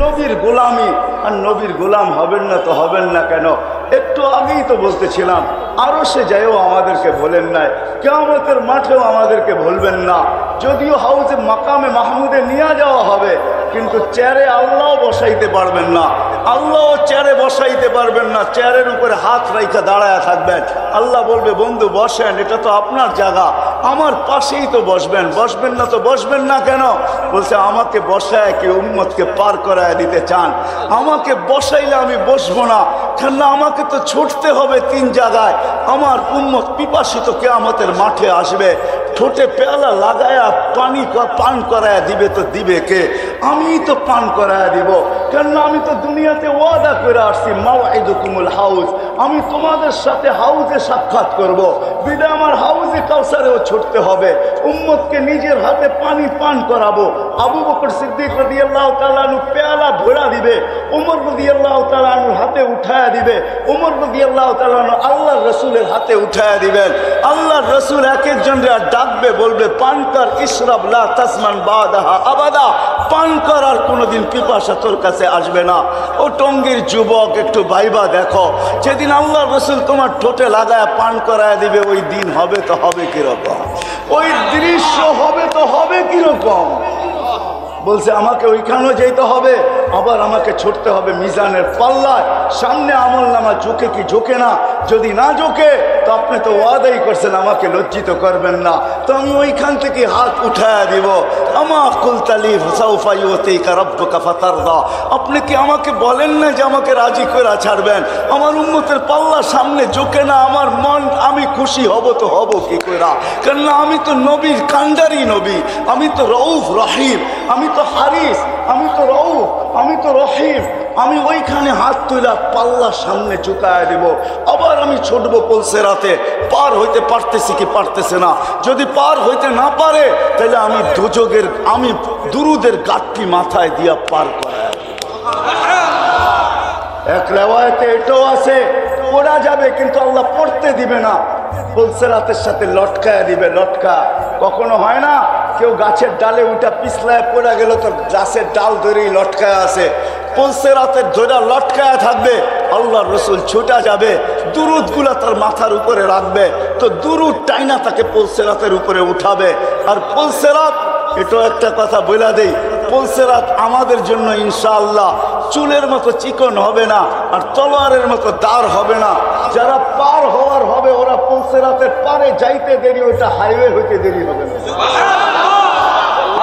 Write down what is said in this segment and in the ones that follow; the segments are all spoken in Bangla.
নবীর গোলামি। আর নবীর গোলাম হবেন না তো হবেন না কেন? একটু আগেই তো বলতেছিলাম, আরো সে যাইও আমাদেরকে ভোলেন নাই, কিয়ামতের মাঠেও আমাদেরকে ভুলবেন না। যদিও হাউজে মাকামে মাহমুদে নিয়ে যাওয়া হবে, কিন্তু চেয়ারে আল্লাহ বসাইতে পারবেন না। আল্লাহ চেয়ারে বসাইতে পারবেন না, চেয়ারের উপরে হাত রাইখা দাঁড়ায় থাকবেন। আল্লাহ বলবে, বন্ধু বসেন, এটা তো আপনার জায়গা, আমার পাশেই তো বসবেন। বসবেন না তো বসবেন না কেন? বলছে, আমাকে বসায় কি উম্মতকে পার করায় দিতে চান? আমাকে বসাইলে আমি বসবো না, কেননা আমাকে তো ছুটতে হবে 3 জায়গায়। আমার উম্মত পিপাসিত কিয়ামতের মাঠে আসবে, ঠোঁটে পেয়ালা লাগায়া পান করায় দিবে, তো দিবে কে? আমিই তো পান করায় দিব, কেননা আমি তো দুনিয়াতে ওয়াদা করে আসছি, মাওয়াইদুকুমুল হাউজ, আমি তোমাদের সাথে হাউজে সাক্ষাৎ করব। বিদায় আমার হাউজে কাউসারেও ছুটতে হবে, উম্মতকে নিজের হাতে পানি পান করাবো। আবু বকর সিদ্দিক রাদিয়াল্লাহু তাআলা আনহু পেয়ালা ভরা দিবে, ওমর রাদিয়াল্লাহু তাআলা আনহুর হাতে উঠায়া দিবে, ওমর রাদিয়াল্লাহু তাআলা আনহু আল্লাহর রাসূলের হাতে উঠায়া দিবেন। আল্লাহর রাসূল এক একজনকে ডাকবে, বলবে, পান কর, ইশরাব লা তাসমান বাদাহা আবাদা, পান কর, আর কোনোদিন পিপাসা তোর কাছে আসবে না। ও টঙ্গীর যুবক, একটু ভাইবা দেখো, যেদিন আল্লাহর রাসূল তোমার ঠোঁটে লাগায় পান করায় দিবে, ওই দিন হবে তো হবে কিরকম? ওই দৃশ্য হবে তো হবে কিরকম? বলছে, আমাকে ওইখানেও যেতে হবে, আবার আমাকে ছুটতে হবে মিজানের পাল্লায়। সামনে আমল নামা ঝুঁকে কি ঝুঁকে না? যদি না ঝুঁকে তো আপনি তো ওয়াদাই করছেন আমাকে লজ্জিত করবেন না, তো আমি ওইখান থেকে হাত উঠায় দিব। আমা কুলতালি সাউফা ইউতিকা রাব্বুকা ফাতারদা, আপনি কি আমাকে বলেন না যে আমাকে রাজি করে ছাড়বেন? আমার উম্মতের পাল্লা সামনে ঝুঁকে না, আমার মন, আমি খুশি হব তো হব কি করে? কেননা আমি তো নবীর কান্ডারি নবী, আমি তো রউফ রহিম, আমি তো হারিস, আমি তো রউফ, আমি তো রহিম। আমি ওইখানে হাত তুলা পাল্লা সামনে ঝুঁকায় দিব, আবার আমি ছুটবো পুলসিরাতে। পার হইতে পারতেছি কি পারতেছে না? যদি পার হইতে না পারে, তাহলে আমি দুযোগের, আমি দুরুদের গাঠটি মাথায় দিয়া পার করায়। এক রেওয়ায়েতে এটাও আছে, পড়া যাবে কিন্তু আল্লাহ পড়তে দিবে না, পুলসিরাতের সাথে লটকায় দিবে। লটকা কখনো হয় না, কেউ গাছের ডালে উঠা পিছলায় পড়ে গেল, তো গাছের ডাল ধরেই লটকায় আছে, পুলসিরাতের ধরে লটকায় থাকবে। আল্লাহর রাসূল ছুটা যাবে, দুরুদ গুলা তার মাথার উপরে রাখবে, তো দুরুদ টাইনা তাকে পুলসিরাতের উপরে উঠাবে। আর পুলসিরাত, এটাও একটা কথা বলে দেই, পুলসিরাত আমাদের জন্য ইনশাআল্লাহ চুলের মতো চিকন হবে না, আর তলোয়ারের মতো দাঁড় হবে না। যারা পার হওয়ার হবে, ওরা পুলসিরাতের পারে যাইতে দেরি, ওটা হাইওয়ে হইতে দেরি হবে না।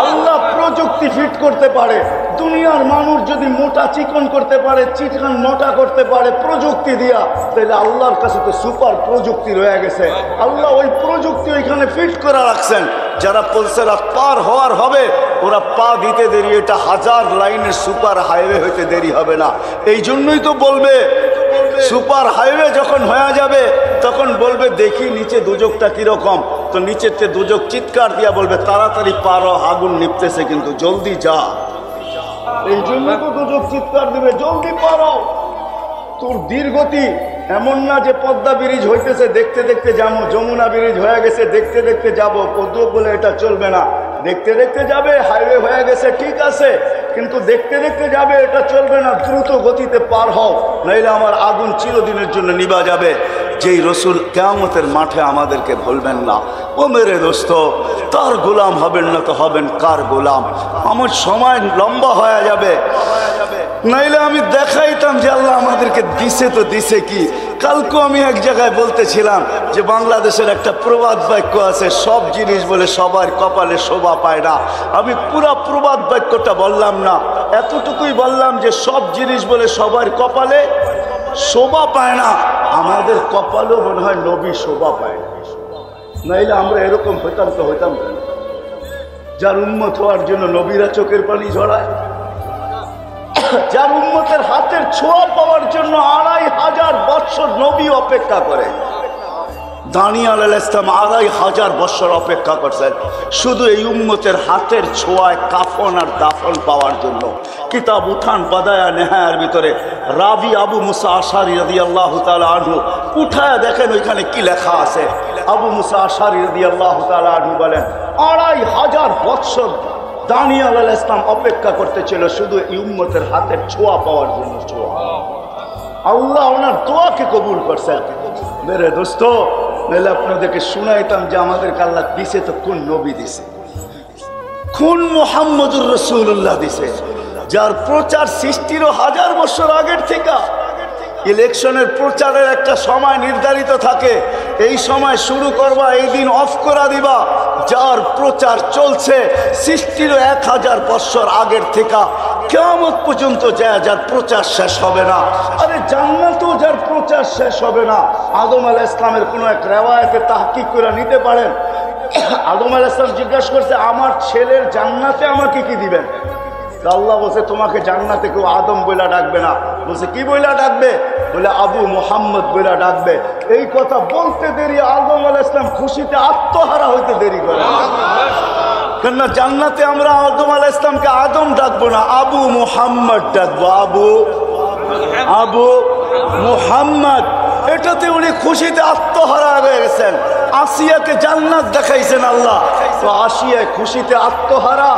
আল্লাহ প্রযুক্তি ফিট করতে পারে। দুনিয়ার মানুষ যদি মোটা চিকন করতে পারে, চিকন মোটা করতে পারে প্রযুক্তি দিয়া, তাহলে আল্লাহর কাছে তো সুপার প্রযুক্তি রয়ে গেছে। আল্লাহ ওই প্রযুক্তি ওইখানে ফিট করে রাখছেন। যারা পুলসিরাত পার হওয়ার হবে, ওরা পা দিতে দেরি, এটা 1000 লাইনের সুপার হাইওয়ে হইতে দেরি হবে না। এই জন্যই তো বলবে, সুপার হাইওয়ে যখন হয়ে যাবে, তখন বলবে, দেখি নিচে দুজকটা কিরকম। তো নিচের দুজক চিৎকার দিয়া বলবে, তাড়াতাড়ি পারো, আগুন নিপতেছে, কিন্তু জলদি যা। এই জন্য তো দুজক চিৎকার দিবে, জলদি পারো। তোর দীর্ঘতি এমন না যে পদ্মা ব্রিজ হইতেছে দেখতে দেখতে যাবো, যমুনা ব্রিজ হয়ে গেছে দেখতে দেখতে যাবো, পদ্মা বলে এটা চলবে না। দেখতে দেখতে যাবে, হাইওয়ে হয়ে গেছে ঠিক আছে, কিন্তু দেখতে দেখতে যাবে, এটা চলবে না। দ্রুত গতিতে পার হও, নইলে আমার আগুন চিরদিনের জন্য নিভা যাবে। যেই রসুল কিয়ামতের মাঠে আমাদেরকে ভুলবেন না। ও মেরে দোস্ত, তার গোলাম হবেন না তো হবেন কার গোলাম? আমার সময় লম্বা হয়ে যাবে, নাইলে আমি দেখাইতাম যে আল্লাহ আমাদেরকে দিছে তো দিছে কি। কালকে আমি এক জায়গায় বলতেছিলাম যে বাংলাদেশের একটা প্রবাদ বাক্য আছে, সব জিনিস বলে সবার কপালে শোভা পায় না। আমি পুরা প্রবাদ বাক্যটা বললাম না, এতটুকুই বললাম যে সব জিনিস বলে সবার কপালে শোভা পায় না। আমাদের কপালও মনে হয় নবী শোভা পায় না, নাইলে আমরা এরকম হইতাম তো হইতাম কেন? যার উম্মত হওয়ার জন্য নবীরা চোখের পানি ঝরায়, যার উম্মতের হাতের ছোঁয়া পাওয়ার জন্য 2500 বছর নবী অপেক্ষা করে। দানিয়েল আলাইহিস সালাম 2500 বছর অপেক্ষা করছেন শুধু এই উম্মতের হাতের ছোঁয়ায় কাফন আর দাফন পাওয়ার জন্য। কিতাব উঠান বাদায়া নেহায়ার ভিতরে রাবি আবু মুসা আশারি রাদিয়াল্লাহু তাআলা আনহু উঠায় দেখেন ওইখানে কি লেখা আছে। আবু মুসা আশারি রাদিয়াল্লাহু তাআলা আনহু বলেন 2500 বছর দানিয়েল আলাইহিস সালাম অপেক্ষা করতেছিল শুধু এই উম্মতের হাতের ছোঁয়া পাওয়ার জন্য। ছোঁয়া, আল্লাহ ওনার দোয়াকে কবুল করছেন। মেরে দোস্ত, নাহলে আপনাদেরকে শুনাইতাম যে আমাদেরকে আল্লাহ দিছে তো কোন নবী দিছে, কোন মুহাম্মদুর রাসূলুল্লাহ দিছে, যার প্রচার সৃষ্টিরও 1000 বছর আগের থেকে। ইলেকশনের প্রচারের একটা সময় নির্ধারিত থাকে, এই সময় শুরু করবা, এই দিন অফ করা দিবা। যার প্রচার চলছে সৃষ্টিরও 1000 বছর আগের থেকে কিয়ামত পর্যন্ত যায়, যার প্রচার শেষ হবে না। আরে জান্নাতেও যার প্রচার শেষ হবে না। আদম আলাইহিস সালামের কোনো এক রিওয়ায়াতে তাহকিক করে নিতে পারেন। আদম আলাইহিস সালাম জিজ্ঞাসা করছে, আমার ছেলের জান্নাতে আমাকে কি দিবেন? আল্লাহ বলছে, তোমাকে জান্নাতে কেউ আদম বইলা ডাকবে না। বলছে, কি বইলা ডাকবে? বলে, আবু মুহাম্মদ বইলা ডাকবে। এই কথা বলতে দেরি আদম আলাইহিস সালাম খুশিতে আত্মহারা হইতে দেরি করে। কেননা জান্নাতে আমরা আদম আলাইহিস সালামকে আদম ডাকবো না, আবু মুহাম্মদ ডাকবো। আবু মুহাম্মদ, এটাতে উনি খুশিতে আত্মহারা হয়ে গেছেন। আসিয়াকে জান্নাত দেখাইছেন আল্লাহ, তো আসিয়া খুশিতে আত্মহারা,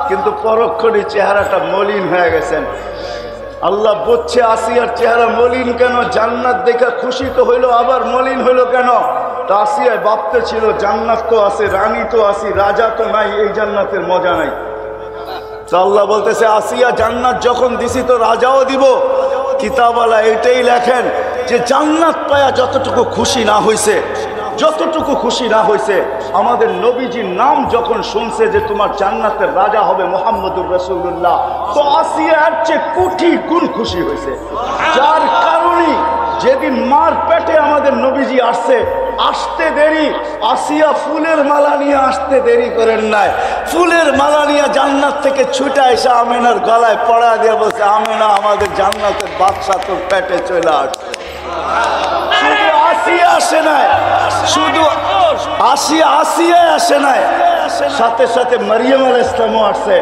কিন্তু পরক্ষণে চেহারাটা মলিন হয়ে গেছেন। আল্লাহ বলছে, আসিয়ার চেহারা মলিন কেন? জান্নাত দেখা খুশি তো হইলো, আবার মলিন হইলো কেন? তা আসিয়া ভাবতে ছিল জান্নাত তো আছে, রানী তো আছে, রাজা তো নাই, এই জান্নাতের মজা নাই। তো আল্লাহ বলতেছে, আসিয়া জান্নাত যখন দিছি তো রাজাও দিব। কিতাবওয়ালা এটাই লেখেন যে জান্নাত পায়া যতটুকু খুশি না হইছে, যতটুকু খুশি না হয়েছে, আমাদের নবীজির নাম যখন শুনছে যে তোমার জান্নাতের রাজা হবে মুহাম্মদুর রাসূলুল্লাহ, তো আসিয়া এর চেয়ে কোটি গুণ খুশি হয়েছে। যার কারণে যেদিন মার পেটে আমাদের নবীজি আসছে, আসতে দেরি, আসিয়া ফুলের মালা নিয়ে আসতে দেরি করেন নাই। ফুলের মালা নিয়ে জান্নাত থেকে ছুটে এসে আমেনার গলায় পড়া দিয়ে বলছে, আমেনা, আমাদের জান্নাতের বাদশা তোর পেটে চলে আসছে। শুধু আসিয়া আসে নাই, শুধু আসিয়া আসে নাই, সাথে সাথে মারিয়াম আলাইহিস সালামও আসছে।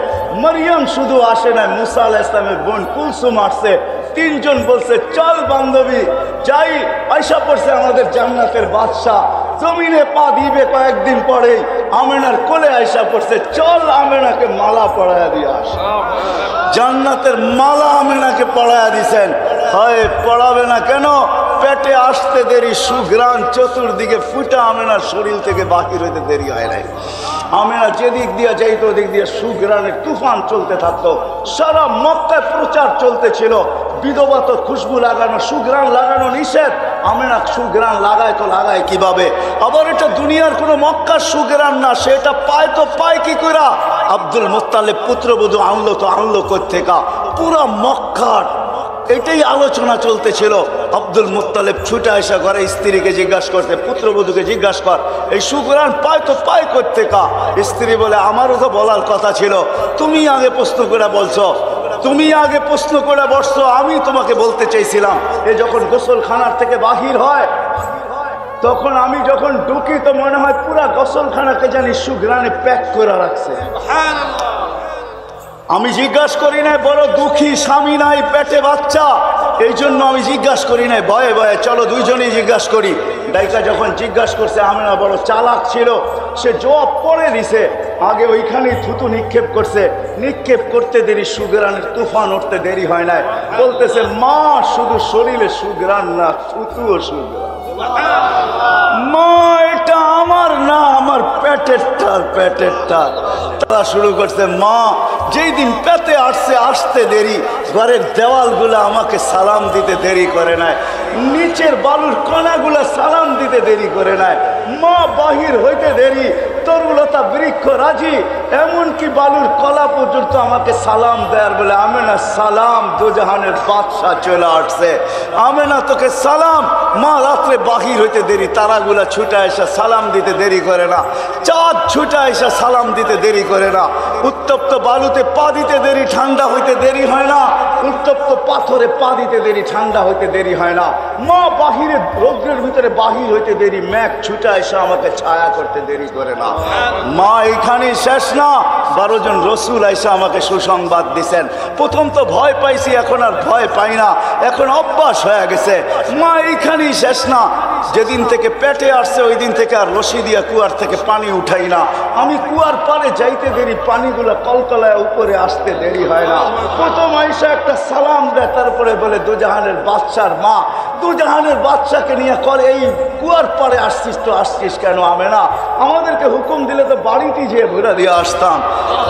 মারিয়াম শুধু আসে নাই, মুসা আলাইহিস সালামের বোন কুলসুম আসছে। তিনজন বলছে, চল বান্ধবী যাই। আয়সা পড়ছে আমাদের জান্নাতের বাদশা, জমিনে পা দিবে কয়েকদিন পরেই। আমেনার কোলে আয়সা পড়ছে, চল আমেনাকে মালা পরায়া দিয়ে আস। জান্নাতের মালা আমেনাকে পরায়া দিছেন। হয় পড়াবে না কেন? পেটে আসতে দেরি, সুঘ্রাণ চতুর্দিকে ফুটা আমেনার শরীর থেকে বাহির হইতে দেরি হয় নাই। আমেনা যেদিক দিয়ে যাইতো ওদিক দিয়ে সুঘ্রাণের তুফান চলতে থাকতো। সারা মক্কায় প্রচার চলতেছিল, বিধবা তো খুশবু লাগানো, সুঘ্রাণ লাগানো নিষেধ। আমেনা সুঘ্রাণ লাগায় তো লাগায় কিভাবে? আবার এটা দুনিয়ার কোনো মক্কার সুঘ্রাণ না, সেটা পায় তো পায় কি করে? আব্দুল মুত্তালিব পুত্রবধূ আনলো তো আনলো কোত্থেকা? পুরা মক্কার এটাই আলোচনা চলতেছিল। আব্দুল মুত্তালিব ছুটে আসা ঘরে স্ত্রীকে জিজ্ঞাসা করতে, পুত্রবধূকে জিজ্ঞাসা কর, এই সুঘ্রাণ পায় তো পায় কোত্থেকা? স্ত্রী বলে, আমারও তো বলার কথা ছিল, তুমি আগে প্রশ্ন করে বলছো, তুমি আগে প্রশ্ন করে বসছো, আমি তোমাকে বলতে চাইছিলাম। এ যখন গোসলখানার থেকে বাহির হয়, তখন আমি যখন ঢুকি তো মনে হয় পুরা গোসলখানাকে জানি সুঘ্রাণে প্যাক করে রাখছে। আমি জিজ্ঞাসা করি নাই, বড় দুঃখী, স্বামী নাই, পেটে বাচ্চা, এই জন্য আমি জিজ্ঞাসা করি নাই, ভয়ে ভয়ে চলো দুইজনেই জিজ্ঞাসা করি। ডাইকা যখন জিজ্ঞাসা করছে, আমেনা বড় চালাক ছিল, সে জবাব পড়ে দিছে। আগে ওইখানেই থুতু নিক্ষেপ করছে, নিক্ষেপ করতে দেরি সুঘ্রাণের তুফান উঠতে দেরি হয় নাই। বলতেছে, মা, শুধু শরীরে সুঘ্রাণ না, থুতুও সুঘ্রাণ। মা, এটা আমার না, আমার পেটের টাল, পেটের টাল। তারা শুরু করছে, মা, যেই দিন পেতে আসছে আসতে দেরি, ঘরের দেওয়ালগুলো আমাকে সালাম দিতে দেরি করে নাই, নিচের বালুর কণাগুলো সালাম দিতে দেরি করে নাই। মা, বাহির হইতে দেরি, তরুলতা বৃক্ষ রাজি, এমনকি বালুর কলা পর্যন্ত আমাকে সালাম দেয়ার বলে, আমেনা সালাম, দুজাহানের বাদশা চলে আসছে, আমেনা তোকে সালাম। মা, রাত্রে বাহির হইতে দেরি, তারাগুলা ছুটে এসে সালাম দিতে দেরি করে না, চাঁদ ছুটে এসে সালাম দিতে দেরি করে না, উত্তপ্ত বালুতে পা দিতে দেরি, ঠান্ডা হইতে দেরি হয় না, উত্তপ্ত পাথরে পা দিতে দেরি, ঠান্ডা হইতে দেরি হয় না। মা, বাহিরে রৌদ্রের ভিতরে বাহির হইতে দেরি, মেঘ ছুটে এসে আমাকে ছায়া করতে দেরি করে না। মা, এখানেই শেষ না, 12 জন রসুল এসে আমাকে সুসংবাদ দিছেন। প্রথম তো ভয় পাইছি, এখন আর ভয় পাই না, এখন অভ্যাস হয়ে গেছে। মা, এইখানেই শেষ না, যেদিন থেকে পেটে আসছে ওই দিন থেকে আর রশি দিয়া কুয়ার থেকে পানি উঠাই না। আমি কুয়ার পারে যাইতে দেরি, পানিগুলো কলকলায় উপরে আসতে দেরি হয় না। প্রথম আইসা একটা সালাম দেয়, তারপরে বলে দুজাহানের বাদশার মা, দুজাহানের বাদশাকে নিয়ে করে এই কুয়ার পারে আসছিস তো আসছিস কেন? আমেনা আমাদেরকে হুকুম দিলে তো বাড়িতে যেয়ে ঘুরে দিয়ে আসতাম।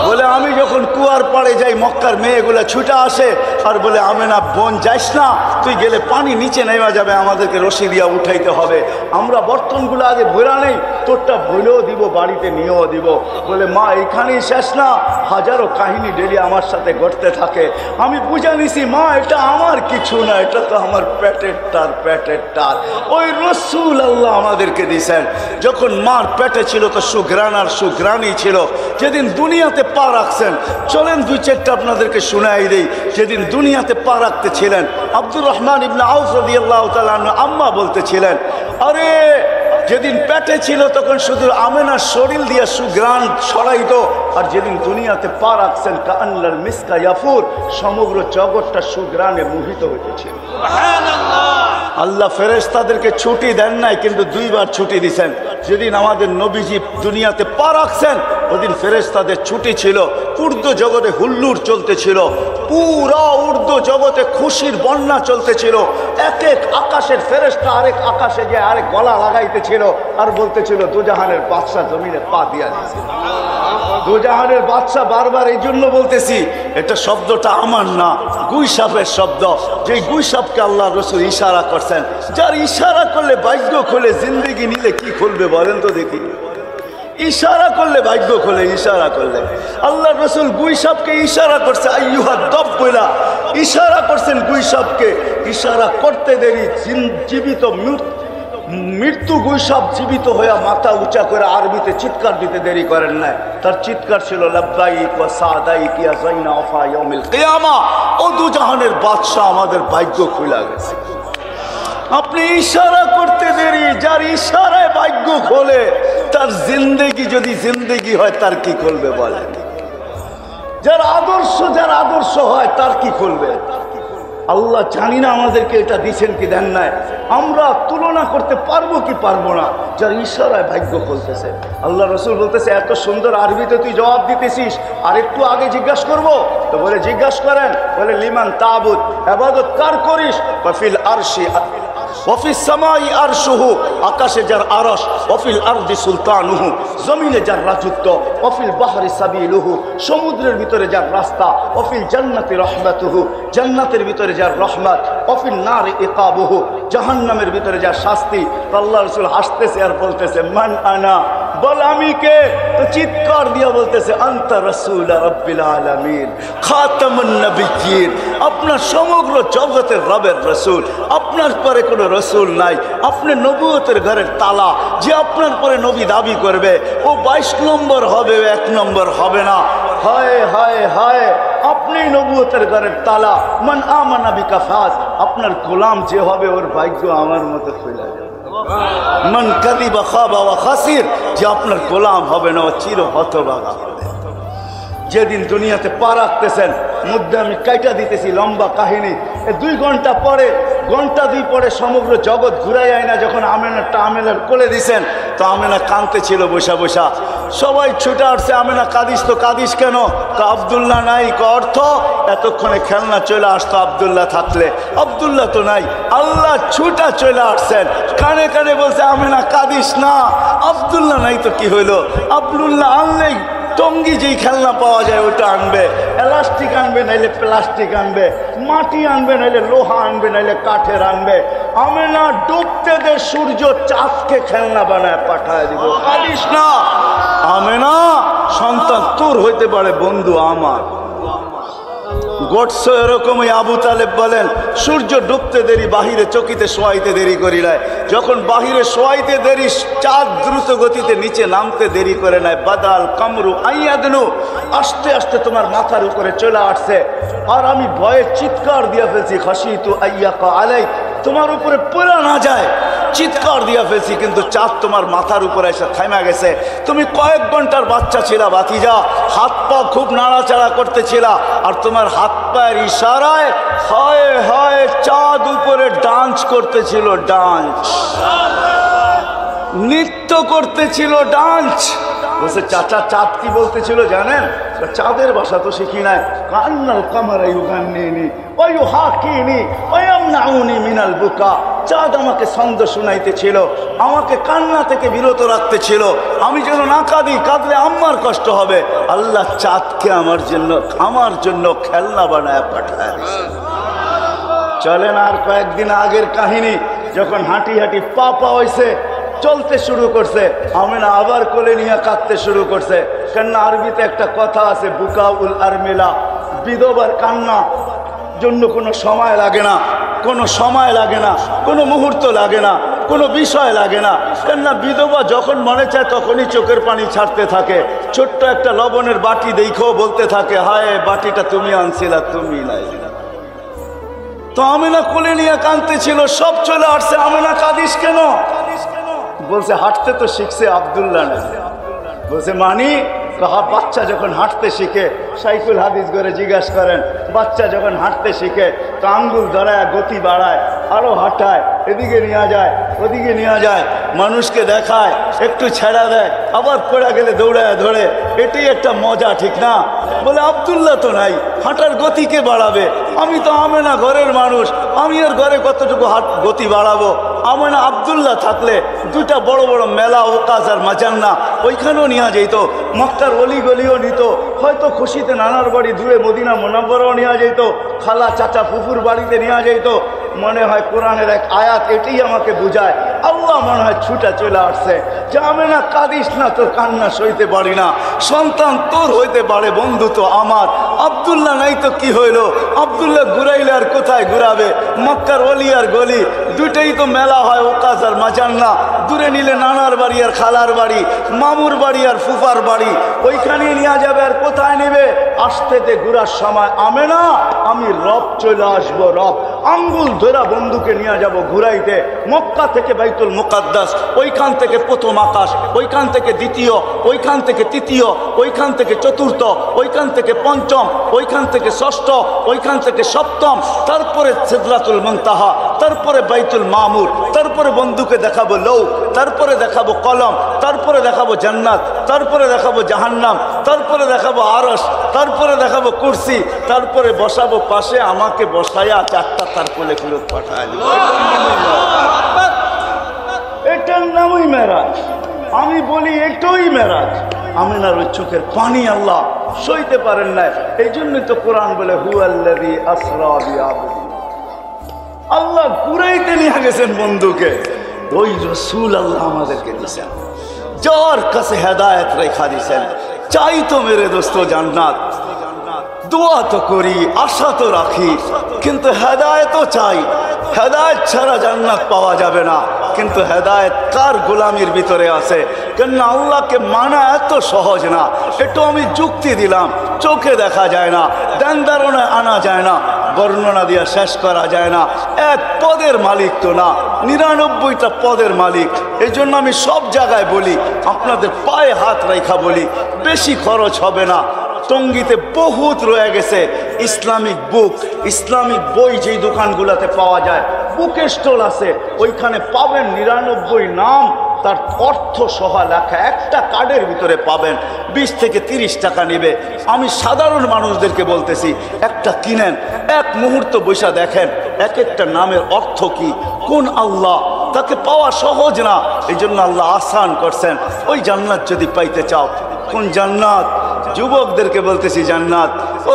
বলে আমি যখন কুয়ার পাড়ে যাই মক্কার মেয়েগুলো ছুটে আসে আর বলে আমেনা বোন যাইস না, তুই গেলে পানি নিচে নেমে যাবে, আমাদেরকে রশি দিয়া উঠাইতে হবে। আমরা বর্তনগুলো আগে ভরা নেই, তোরটা ভুলেও দিব, বাড়িতে নিয়েও দিব। বলে মা এখানেই শেষ না, হাজারো কাহিনী ডেলি আমার সাথে ঘটতে থাকে। আমি বুঝে নিছি মা এটা আমার কিছু না, এটা তো আমার পেটের টার, পেটের টার। ওই রসুল আল্লাহ আমাদেরকে দিয়েছেন। যখন মার পেটে ছিল তো সুঘ্রাণ আর সুঘ্রাণী ছিল। যেদিন দুনিয়াতে পা রাখছেন, চলেন দুই চারটা আপনাদেরকে শুনাই দেই। যেদিন দুনিয়াতে পা রাখতেছিলেন আব্দুর রহমান ইবনে আউফ রাদিয়াল্লাহু তাআলা আনহু আম্মা বলতেছিলেন, আরে যেদিন পেটে ছিল তখন শুধু আমেনার শরীর দিয়ে সুঘ্রাণ ছড়াইতো, আর যেদিন দুনিয়াতে পা রাখছেন কাআন্নাল মিসকা ইয়াফুর, সমগ্র জগৎটা সুঘ্রাণে মোহিত হইতেছিল। আল্লাহ ফেরেশতাদেরকে ছুটি দেন নাই, কিন্তু দুইবার ছুটি দিয়েছেন। যেদিন আমাদের নবীজি দুনিয়াতে পা রাখছেন ওদিন ফেরেশতাদের ছুটি ছিল। উর্দু জগতে হুল্লুর চলতেছিল, পুরা উর্দু জগতে খুশির বন্যা চলতেছিল। এক এক আকাশের ফেরেশতা আরেক আকাশে যে আরেক গলা লাগাইতেছিল আর বলতেছিল দুজাহানের বাদশাহ জমিনে পা দিয়া দিয়েছে। দুজাহানের বাদশাহ বারবার এই জন্য বলতেছি, এটা শব্দটা আমার না, গুইসাপের শব্দ। যে গুইসাপকে আল্লাহ রসুল ইশারা করছেন, যার ইশারা করলে ভাগ্য খোলে, জিন্দেগি নিলে কি খুলবে বলেন তো দেখি? ইশারা করলে ভাগ্য খোলে, ইশারা করলে। আল্লাহ রসুল গুইসাপকে ইশারা করছে, আইয়ুহা দব বইলা ইশারা করছেন গুইসাপকে। ইশারা করতে দেরি জীবিত মৃত্যু গুইসাপ জীবিত হইয়া মাথা উঁচা করে আরবিতে চিৎকার দিতে দেরি করেন নাই। তার চিৎকার ছিল লাব্বাইক ওয়া সাদাইক ইয়া যাইনা ওয়াফা ইয়াউমিল কিয়ামা। ও দুজাহানের বাদশা আমাদের ভাগ্য খুলে গেছে। আপনি ইশারা করতে দেরি, যার ইশারায় ভাগ্য খোলে তার জিন্দেগি যদি জিন্দেগি হয় তার কি খুলবে বলেন? যার আদর্শ হয় তার কি খুলবে? আল্লাহ জানি না আমাদেরকে এটা দিচ্ছেন কি দেন নাই, আমরা তুলনা করতে পারবো কি পারবো না। যার ইশারায় ভাগ্য খুলতেছে। আল্লাহ রসুল বলতেছে, এত সুন্দর আরবিতে তুই জবাব দিতেছিস, আর একটু আগে জিজ্ঞাসা করবো? তো বলে জিজ্ঞাসা করেন। বলে লিমান তাবুদ, ইবাদত কার করিস? ওয়াফিল আরশি ওয়াফিস সামাই আরশুহু, আকাশে যার আরশ, ওয়াফিল আরদি সুলতানুহু, জমিনে যার রাজত্ব, ওয়াফিল বাহরি সাবিলুহু, সমুদ্রের ভিতরে যার রাস্তা, ওয়াফিল জান্নাতি রহমাতুহু, জান্নাতের ভিতরে যার রহমত, ওয়াফিল নারি ইকাবুহু, জাহান্নামের ভিতরে যার শাস্তি। আল্লাহ রাসূল হাসতেছে আর বলতেছে, মান আনা, বল আমি কে? তো চিৎকার দিয়া বলতেছে, আনতা রাসূল রাব্বিল আলামিন খাতামুন নবিয়্যিন, আপনার সমগ্র জগতের রবের রাসূল, আপনার পরে কোনো রাসূল নাই। আপনি নবুয়তের ঘরের তালা, যে আপনার পরে নবী দাবি করবে ও 22 নম্বর হবে, 1 নম্বর হবে না। হায় হায় হায়, আপনি নবুয়তের ঘরের তালা। মান আমানা বিকা ফাজ, আপনার গোলাম যে হবে ওর ভাগ্য আমার মতো খুলে যাবে। মান কাযিবা খাবা ওয়া খাসির, যে আপনার গোলাম হবে না ও চির হতভাগা হবে। যেদিন দুনিয়াতে পা রাখতেছেন, মধ্যে আমি কাইটা দিতেছি লম্বা কাহিনী। 2 ঘন্টা পরে, ঘন্টা 2 পরে সমগ্র জগৎ ঘুরাই যায় না। যখন আমেনাটা আমেনার কোলে দিছেন তো আমেনা কাঁদতে ছিল বসা বসা। সবাই ছুটে আসছে, আমেনা কাঁদিস তো কাঁদিস কেন? আব্দুল্লাহ নাই। অর্থ এতক্ষণে খেলনা চলে আসতো আব্দুল্লাহ থাকলে, আব্দুল্লাহ তো নাই। আল্লাহ ছুটা চলে আসছেন, কানে কানে বলছে আমেনা কাঁদিস না, আব্দুল্লাহ নাই তো কি হইলো? আব্দুল্লাহ আনলেই টঙ্গি যেই খেলনা পাওয়া যায় ওটা আনবে, এলাস্টিক আনবে নাইলে প্লাস্টিক আনবে, মাটি আনবে নাইলে লোহা আনবে নাইলে কাঠের আনবে। আমেনা ডুবতে দে সূর্য, চাঁদকে খেলনা বানায় পাঠায় দিব। কাঁদিস না আমেনা, সন্তান তোর হইতে পারে বন্ধু আমার। গোটস এরকমই আবু তালেব বলেন, সূর্য ডুবতে দেরি, বাহিরে চকিতে শোয়াইতে দেরি করিলায়। যখন বাহিরে শোয়াইতে দেরি, চাঁদ দ্রুত গতিতে নিচে নামতে দেরি করে নেয়। বাদাল কামরু আইয়াদনু, আস্তে আস্তে তোমার মাথার উপরে চলে আসছে। আর আমি ভয়ে চিৎকার দিয়ে ফেলছি, খাশিতু আইয়াকা আলাই, তোমার উপরে পড়া না যায়। চিৎকার দিয়া ফেলছি, কিন্তু চাঁদ তোমার মাথার উপরে এসে থেমে গেছে। তুমি কয়েক ঘন্টার বাচ্চা ছিলা ভাতিজা, হাত পা খুব নাড়াচাড়া করতেছিলা, আর তোমার হাত পায়ের ইশারায় হায় হায় চাঁদ উপরে ডান্স করতেছিল, ডান্স নৃত্য করতেছিল, ডান্স। বলছে চাচা চাঁদ কি বলতেছিল জানেন? চাঁদের ভাষা তো শিখি নাই। কান্নাল কামারা ইউগান্নিনি ওয়া ইউহাকিনি ওয়া ইয়ামনাউনি মিনাল বুকা। চাঁদ আমাকে ছন্দ শুনাইতেছিল, আমাকে কান্না থেকে বিরত রাখতেছিল, আমি যেন না কাঁদি, কাঁদলে আম্মার কষ্ট হবে। আল্লাহ চাঁদকে আমার জন্য খেলনা বানায় পাঠায় দিয়েছে। চলেন আর কয়েকদিন আগের কাহিনী, যখন হাঁটি হাঁটি পা হয়েছে, চলতে শুরু করছে, আমিনা আবার কোলে নিয়ে কাঁদতে শুরু করছে। কেননা আরবিতে একটা কথা আছে, বুকাউল আরমিলা, বিধবার কান্না জন্য কোনো সময় লাগে না, কোনো সময় লাগে না, কোনো মুহূর্ত লাগে না, কোনো বিষয় লাগে না। কেননা বিধবা যখন মনে চায় তখনই চোখের পানি ছাড়তে থাকে। ছোট্ট একটা লবণের বাটি দেখেও বলতে থাকে, হায় বাটিটা তুমি আনছিলা, তুমি নাই। তো আমিনা কোলে নিয়ে কাঁদতেছিল, সব চলে আসছে। আমিনা কাঁদিস কেন? বলছে হাঁটতে তো শিখছে আব্দুল্লাহ না। বলছে মানি বাচ্চা যখন হাঁটতে শিখে, সাইকুল হাদিস করে জিজ্ঞাসা করেন, বাচ্চা যখন হাঁটতে শিখে তো আঙ্গুল ধরায় গতি বাড়ায়, আরো হাঁটায়, এদিকে নিয়ে যায় ওদিকে নিয়ে যায়, মানুষকে দেখায়, একটু ছেড়া দেয়, আবার পড়ে গেলে দৌড়ায় ধরে, এটাই একটা মজা, ঠিক না? বলে আব্দুল্লাহ তো নাই, হাঁটার গতিকে বাড়াবে। আমি তো আমেনা ঘরের মানুষ, আমি আর ঘরে কতটুকু গতি বাড়াবো? আমেনা আব্দুল্লাহ থাকলে দুইটা বড় বড় মেলা, ওকাজ আর মাজান্না, ওইখানেও নিয়ে যেত, মক্কার অলি গলিও নিত, হয়তো খুশিতে নানার বাড়ি দূরে মদিনা মুনাব্বরাও নিয়ে যেত, খালা চাচা ফুফুর বাড়িতে নিয়ে যেত। মনে হয় কোরআনের এক আয়াত এটাই আমাকে বুঝায়, আল্লাহ মনে হয় ছুটা চলে আসছে যে আমেনা কাঁদিস না, তোর কান্না সইতে পারি না, সন্তান তোর হইতে পারে, বন্ধু তো আমার। আব্দুল্লাহ নাই তো কি হইল? আব্দুল্লাহ ঘুরাইলে আর কোথায় ঘুরাবে? মক্কার অলি আর গলি দুইটাই তো মেলা হয়, ওকাজ আর মাজান্না। দূরে নিলে নানার বাড়ি আর খালার বাড়ি, মামুর বাড়ি আর ফুফার বাড়ি, ওইখানেই নিয়ে যাবে। আর কোথায় নেবে? আসতে ঘুরার সময় আমেনা আমি রব চলে আসবো, রব আঙ্গুল ধরা বন্ধুকে নিয়ে যাব ঘুরাইতে। মক্কা থেকে বাইতুল মুকাদ্দাস, ওইখান থেকে প্রথম আকাশ, ওইখান থেকে দ্বিতীয়, ওইখান থেকে তৃতীয়, ওইখান থেকে চতুর্থ, ওইখান থেকে পঞ্চম, ওইখান থেকে ষষ্ঠ, ওইখান থেকে সপ্তম, তারপরে সিদরাতুল মুনতাহা, তারপরে বাইতুল মামুর, তারপরে বন্ধুকে দেখাবো লৌ, তারপরে দেখাবো কলম, তারপরে দেখাবো জান্নাত, তারপরে দেখাবো জাহান্নাম, তারপরে দেখাবো আরশ, তারপরে দেখাবো কুরসি, তারপরে বসাবো পাশে আমাকে বসায়া চারটা তার কোলে ফেরত পাঠায়। এটার নামই মেরাজ। আমি বলি এটাই মেরাজ। আমিনার ওই চোখের পানি আল্লাহ সইতে পারেন না। এই জন্যই তো কোরআন বলে হুয়াল্লাযী আসরা বিআবদিহি, আল্লাহ ঘুরাইতে নিয়ে গেছেন বন্ধুকে। ওই রসুল আল্লাহ আমাদেরকে দিয়েছেন, যার কাছে হেদায়েত রেখা দিয়েছেন। চাই তো মেরে দোস্ত জান্নাত, দোয়া তো করি, আশা তো রাখি, কিন্তু হেদায়েতও চাই। হেদায়েত ছাড়া জান্নাত পাওয়া যাবে না। কিন্তু হেদায়েত কার গোলামির ভিতরে আছে? কেননা আল্লাহকে মানা এত সহজ না। একটু আমি যুক্তি দিলাম, চোখে দেখা যায় না, ধ্যান ধারণায় আনা যায় না, বর্ণনা দিয়ে শেষ করা যায় না। এক পদের মালিক তো না, 99টা পদের মালিক। এই জন্য আমি সব জায়গায় বলি, আপনাদের পায়ে হাত রেখা বলি, বেশি খরচ হবে না। টঙ্গীতে বহুত রয়ে গেছে ইসলামিক বুক, ইসলামিক বই যেই দোকানগুলোতে পাওয়া যায়, বুক স্টল আছে, ওইখানে পাবেন 99 নাম, তার অর্থ সহ লেখা, একটা কার্ডের ভিতরে পাবেন। 20 থেকে 30 টাকা নেবে। আমি সাধারণ মানুষদেরকে বলতেছি, একটা কিনেন, এক মুহূর্ত বৈশা দেখেন এক একটা নামের অর্থ কি, কোন আল্লাহ, তাকে পাওয়া সহজ না। এই জন্য আল্লাহ আসান করছেন। ওই জান্নাত যদি পাইতে চাও, কোন জান্নাত? যুবকদেরকে বলতেছি জান্নাত। ও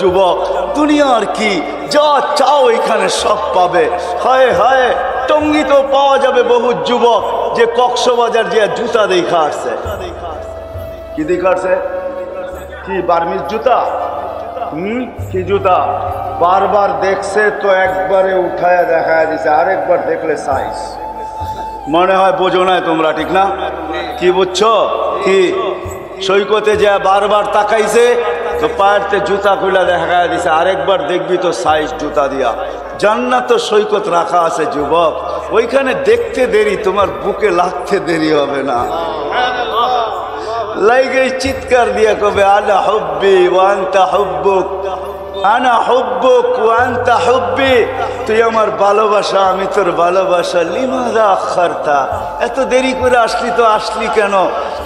যুবক, দুনিয়ার কি যা চাও এখানে সব পাবে। হায় হায়, টঙ্গীতেও পাওয়া যাবে বহু যুবক যে কক্সবাজার যে জুতা দেখা আসছে। কি দেখা আসছে? কি বার্মিজ জুতা? কি জুতা? বারবার দেখছে তো একবারে উঠায় দেখা দিছে, আরেকবার দেখলে সাইজ। মনে হয় বোঝো না তোমরা, ঠিক না? কি বুঝছো? কি সৈকতে যা বারবার তাকাইছে তো পায়েরতে জুতা খুলে দেখা দিছে, আরেকবার দেখবি তো সাইজ জুতা দিয়া। জান্নাত তো সৈকত রাখা আছে যুবক, ওইখানে দেখতে দেরি, তোমার বুকে লাগতে দেরি হবে না। লাইগে চিৎকার দিয়া কবে আনা হুব্বি ওয়া আনতা হুব্বুক, আনা হুব্বুক ওয়া আনতা হুব্বি, তুই আমার ভালোবাসা আমি তোর ভালোবাসা। লিমাযা আখারতা, এত দেরি করে আসলি তো আসলি কেন?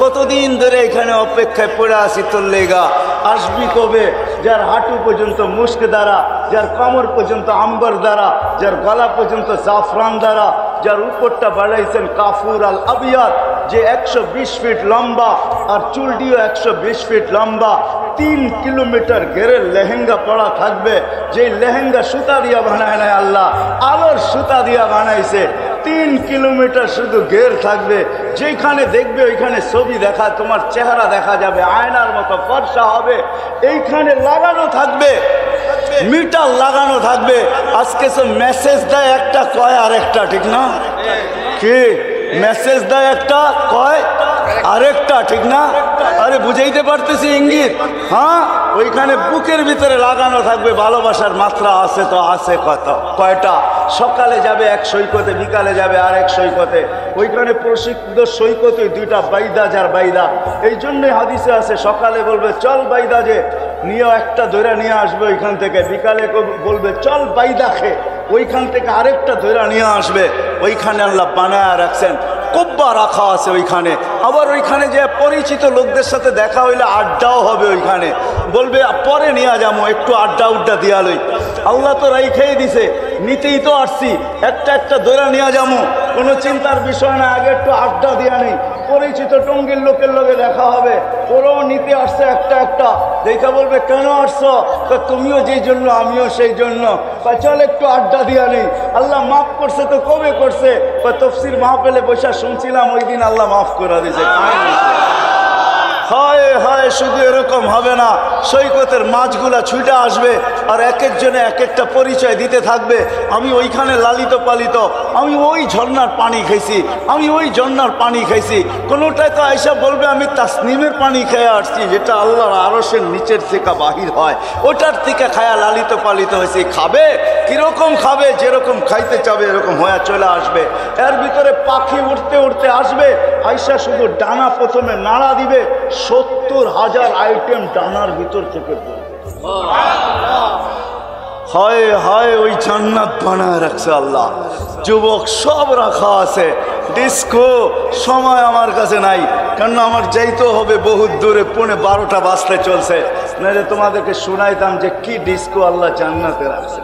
কতদিন ধরে এখানে অপেক্ষায় পড়ে আছি তোর লেগা। আসবি কবে? যার হাঁটু পর্যন্ত মুস্ক দ্বারা, যার কোমর পর্যন্ত আম্বর দ্বারা, যার গলা পর্যন্ত জাফরান দ্বারা, যার উপরটা বাড়াইছেন কাফুর আল আবিয়াদ, যে 120 ফিট লম্বা আর চুলটিও 120 ফিট লম্বা, 3 কিলোমিটার ঘেরের লেহেঙ্গা পরা থাকবে। যে লেহেঙ্গা সুতা দিয়া বানায় নাই আল্লাহ, আলোর সুতা দিয়া বানাইছে। 3 কিলোমিটার শুধু ঘের থাকবে, যেখানে দেখবে ওইখানে ছবি দেখা, তোমার চেহারা দেখা যাবে, আয়নার মতো ফর্সা হবে। এইখানে লাগানো থাকবে, মিটার লাগানো থাকবে। আজকে সব মেসেজ দেয় একটা, কয় আরেকটা, ঠিক না? কি মেসেজ দেয় একটা, কয় আরেকটা, ঠিক না? আরে বুঝাইতে পারতেছি ইঙ্গিত? হ্যাঁ, ওইখানে বুকের ভিতরে লাগানো থাকবে ভালোবাসার মাত্রা। আছে তো আছে কত, কয়টা? সকালে যাবে এক সৈকতে, বিকালে যাবে আর এক সৈকতে। ওইখানে প্রশিক্ষিত সৈকতে 2টা বাইদা, যার বাইদা। এই জন্যে হাদিসে আছে, সকালে বলবে চল বাইদা যে নিয়ে একটা ধরে নিয়ে আসবে ওইখান থেকে, বিকালে বলবে চল বাইদা খে, ওইখান থেকে আরেকটা ধরে নিয়ে আসবে। ওইখানে আল্লাহ বানায় রাখছেন, কব্বা রাখা আছে ওইখানে। আবার ওইখানে যে পরিচিত লোকদের সাথে দেখা হইলে আড্ডাও হবে ওইখানে। বলবে পরে নিয়ে যাবো, একটু আড্ডা উড্ডা দিয়া লই। আল্লাহ তো রাইখাই দিছে, নিতেই তো আসছি, একটা একটা দৈরা নিয়ে যাবো, কোনো চিন্তার বিষয় না। আগে একটু আড্ডা দিয়া নেই, পরিচিত টঙ্গির লোকের লোকে দেখা হবে, ওরাও নিতে আসছে একটা একটা। দেখা বলবে কেন আসছো? তুমিও যেই জন্য আমিও সেই জন্য। চল একটু আড্ডা দিয়া নেই। আল্লাহ মাফ করছে তো কবে করছে? তফসির মাহফিলে বসে শুনছিলাম, ওই দিন আল্লাহ মাফ করে দিয়েছে। হয় হয়, শুধু এরকম হবে না, সৈকতের মাছগুলা ছুটে আসবে আর এক একজনে এক একটা পরিচয় দিতে থাকবে। আমি ওইখানে লালিত পালিত, আমি ওই ঝর্ণার পানি খাইছি, আমি ওই ঝর্ণার পানি খাইছি। কোনোটাই তো আইসা বলবে আমি তাসনিমের পানি খেয়ে আসছি, যেটা আল্লাহর আরশের নিচের থেকে বাহির হয়, ওটার থেকে খায়া লালিত পালিত হয়েছে। খাবে কিরকম খাবে? যেরকম খাইতে চাবে এরকম হয়ে চলে আসবে। এর ভিতরে পাখি উঠতে উঠতে আসবে, আইসা শুধু ডানা প্রথমে নাড়া দিবে, 70,000 আইটেম ডানার ভিতর থেকে পড়বে। হয় হয়, ওই জান্নাত বানায় রাখছে আল্লাহ। যুবক সব রাখা আছে। ডিস্কো সময় আমার কাছে নাই, কারণ আমার যাইতে হবে বহুত দূরে, 12:30 বাজতে চলছে। নাহলে তোমাদেরকে শোনাইতাম যে কি ডিস্কো আল্লাহ জান্নাতে রাখছে।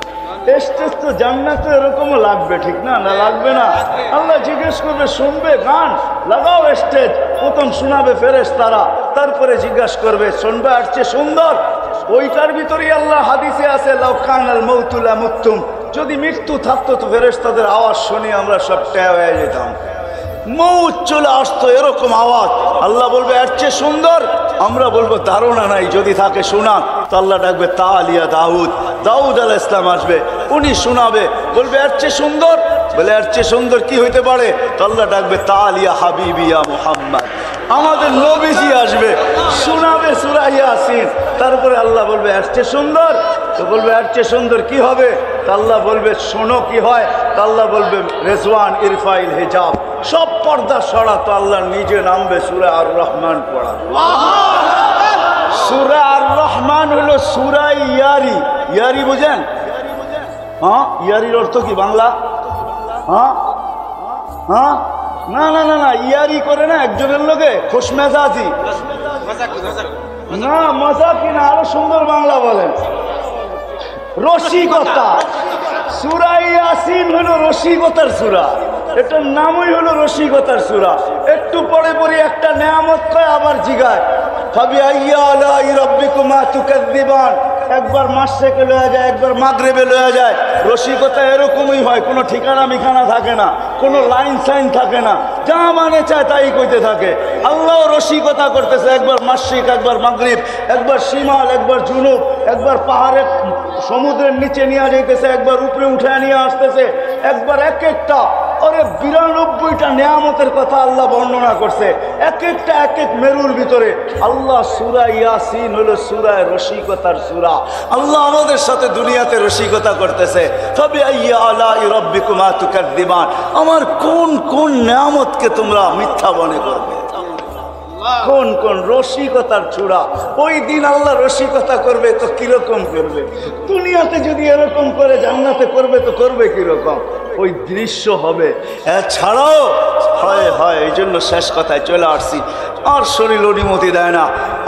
স্টেজ তো জান্নাতে এরকমও লাগবে, ঠিক না? না লাগবে না? আল্লাহ জিজ্ঞেস করবে, শুনবে গান লাগাও স্টেজ, প্রথম শোনাবে ফেরেশতারা, তারপরে জিজ্ঞাসা করবে শুনবে আর চেয়ে সুন্দর। ওইটার ভিতরেই আল্লাহ হাদিসে আছে, লাউ কানাল মাউতু লামুতুম, যদি মৃত্যু থাকতো তো ফেরেশতাদের আওয়াজ শুনে আমরা সব ট্যাঁ হয়ে যেতাম। মৌত চলে আসতো, এরকম আওয়াজ। আল্লাহ বলবে এর চেয়ে সুন্দর, আমরা বলবো ধারণা নাই, যদি থাকে শোনা। তো আল্লাহ ডাকবে তালিয়া দাউদ, দাউদ আলাইহিস সালাম আসবে, উনি শোনাবে, বলবে এর চেয়ে সুন্দর। বলে এর চেয়ে সুন্দর কি হইতে পারে? তো আল্লাহ ডাকবে তালিয়া হাবিবিয়া মুহাম্মদ, আমাদের নবীজি আসবে, শোনাবে সূরা ইয়াসিন। তারপরে আল্লাহ বলবে এর চেয়ে সুন্দর। তো বলবে এর চেয়ে সুন্দর কি হবে? তা আল্লাহ বলবে শোনো কি হয়। তা আল্লাহ বলবে রেজওয়ান ইরফাইল হিজাব, সব পর্দা সরা। তো আল্লাহ নিজে নামবে সূরা আর রহমান পড়া। সূরা আর রহমান হলো সূরা ইয়ারি। ইয়ারি বুঝেন? হ্যাঁ, ইয়ারির অর্থ কি বাংলা? হ্যাঁ হ্যাঁ, না না না না, ইয়ারি করে না একজনের লোকে, খুশমেজাজি না, মজা কিনা, আরো সুন্দর বাংলা বলেন, রসিকতা। সূরা ইয়াসিন হলো রসিকতার সূরা, এটার নামই হলো রসিকতার সূরা। একটু পরে পরে একটা নেয়ামত কয়, আবার জিগায় ফাবিআইয়ি আলাই রাব্বিকুমা তুকাযযিবান। একবার মাশরিকে লয়া যায়, একবার মাগরিবে লয়া যায়। রসিকতা এরকমই হয়, কোনো ঠিকানা মিখানা থাকে না, কোনো লাইন সাইন থাকে না, যা মানে চায় তাই কইতে থাকে। আল্লাহ রসিকতা করতেছে, একবার মাশরিক, একবার মাগরিব, একবার শিমাল, একবার জুনুব, একবার পাহাড়ে সমুদ্রের নিচে নিয়ে যাইতেছে, একবার উপরে উঠে নিয়ে আসতেছে, একবার এক একটা ওরে 92টা নিয়ামতের কথা আল্লাহ বর্ণনা করছে, এক একটা এক এক মেরুর ভিতরে। আল্লাহ সূরা ইয়াসিন হলো সূরা রসিকতার সূরা। আল্লাহ আমাদের সাথে দুনিয়াতে রসিকতা করতেছে। ফাবিআইয়ি আলাই রাব্বিকুমা তুকাদ্দিবান, আমার কোন কোন নিয়ামতকে তোমরা মিথ্যা মনে করবে? কোন কোন রসিকতার চূড়া। ওই দিন আল্লাহ রসিকতা করবে তো কিরকম করবে? দুনিয়াতে যদি এরকম করে জান্নাতে করবে তো করবে কিরকম? ওই দৃশ্য হবে। এছাড়াও হয় এই জন্য শেষ কথায় চলে আসছি, আর শরীর অনুমতি দেয় না।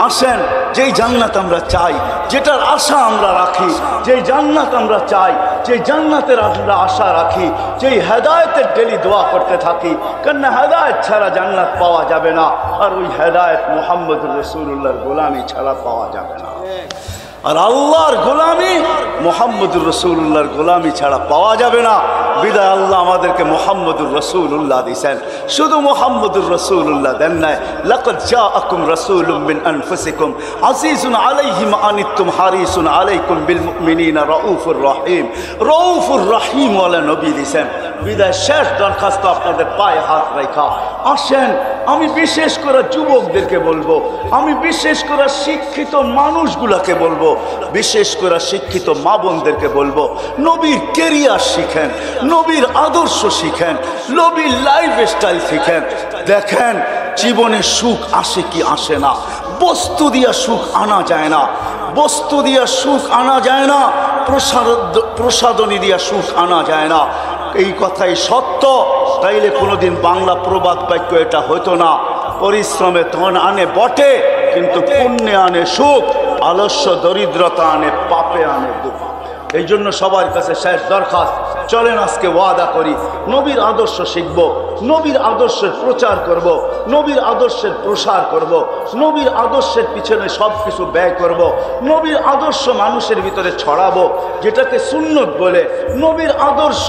আসেন, যেই জান্নাত আমরা চাই, যেটার আশা আমরা রাখি, যেই জান্নাত আমরা চাই, যেই জান্নাতের আমরা আশা রাখি, যেই হেদায়েতের ডেলি দোয়া করতে থাকি, কেননা হেদায়েত ছাড়া জান্নাত পাওয়া যাবে না। আর ওই হেদায়েত মুহাম্মদুর রাসূলুল্লাহর গোলামি ছাড়া পাওয়া যাবে না। আর আল্লাহর গোলামি মুহাম্মদুর রাসূলুল্লাহর গোলামি ছাড়া পাওয়া যাবে না। বিদায় আল্লাহ আমাদেরকে মুহাম্মদুর রাসূলুল্লাহ দিয়েছেন, শুধু মুহাম্মদুর রাসূলুল্লাহ দেন নাই। লাকাদ জাআকুম রাসূলুম মিন আনফুসিকুম আজিজুন আলাইহি মা আনিতুম হারিসুন আলাইকুম বিল মুমিনিনা রাউফুর রহিম। রাউফুর রহিম ওয়ালা নবী দিয়েছেন। বিদায় শেষ দরখাস্ত আপনাদের পায়ে হাত রাখা, আসেন আমি বিশেষ করে যুবকদেরকে বলবো, আমি বিশেষ করে শিক্ষিত মানুষগুলাকে বলবো, বিশেষ করে শিক্ষিত মা বোনদেরকে বলবো, নবীর কেরিয়ার শিখেন, নবীর আদর্শ শিখেন, নবীর লাইফ স্টাইল শিখেন। দেখেন জীবনে সুখ আসে কি আসে না, বস্তু দিয়া সুখ আনা যায় না, বস্তু দিয়া সুখ আনা যায় না, প্রসাদনী দিয়া সুখ আনা যায় না। এই কথাই সত্য, তাইলে কোনোদিন বাংলা প্রবাদ বাক্য এটা হতো না। পরিশ্রমে ধন আনে বটে, কিন্তু পুণ্যে আনে সুখ, আলস্য দরিদ্রতা আনে পাপে আনে দুঃখ। এই জন্য সবার কাছে শেষ দরখাস্ত, চলেন আজকে ওয়াদা করি নবীর আদর্শ শিখব, নবীর আদর্শের প্রচার করব, নবীর আদর্শের প্রসার করব, নবীর আদর্শের পিছনে সব কিছু ব্যয় করব, নবীর আদর্শ মানুষের ভিতরে ছড়াবো, যেটাকে সুন্নত বলে। নবীর আদর্শ,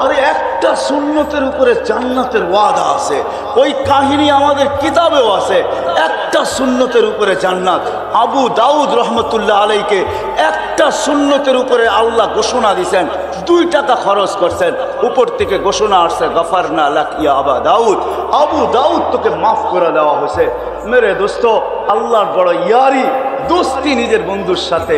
আরে একটা সুন্নতের উপরে জান্নাতের ওয়াদা আছে, ওই কাহিনী আমাদের কিতাবেও আছে। একটা সুন্নতের উপরে জান্নাত। আবু দাউদ রহমতুল্লাহ আলাইকে একটা সুন্নতের উপরে আল্লাহ ঘোষণা দিয়েছেন, 2 টাকা খরচ করছেন, উপর থেকে ঘোষণা আসছে গফারনা লাক ইয়া আবা দাউদ, আবু দাউদ তোকে মাফ করে দেওয়া হয়েছে। মেরে দোস্ত, আল্লাহর বড় ইয়ারি, দোস্তি নিজের বন্ধুর সাথে।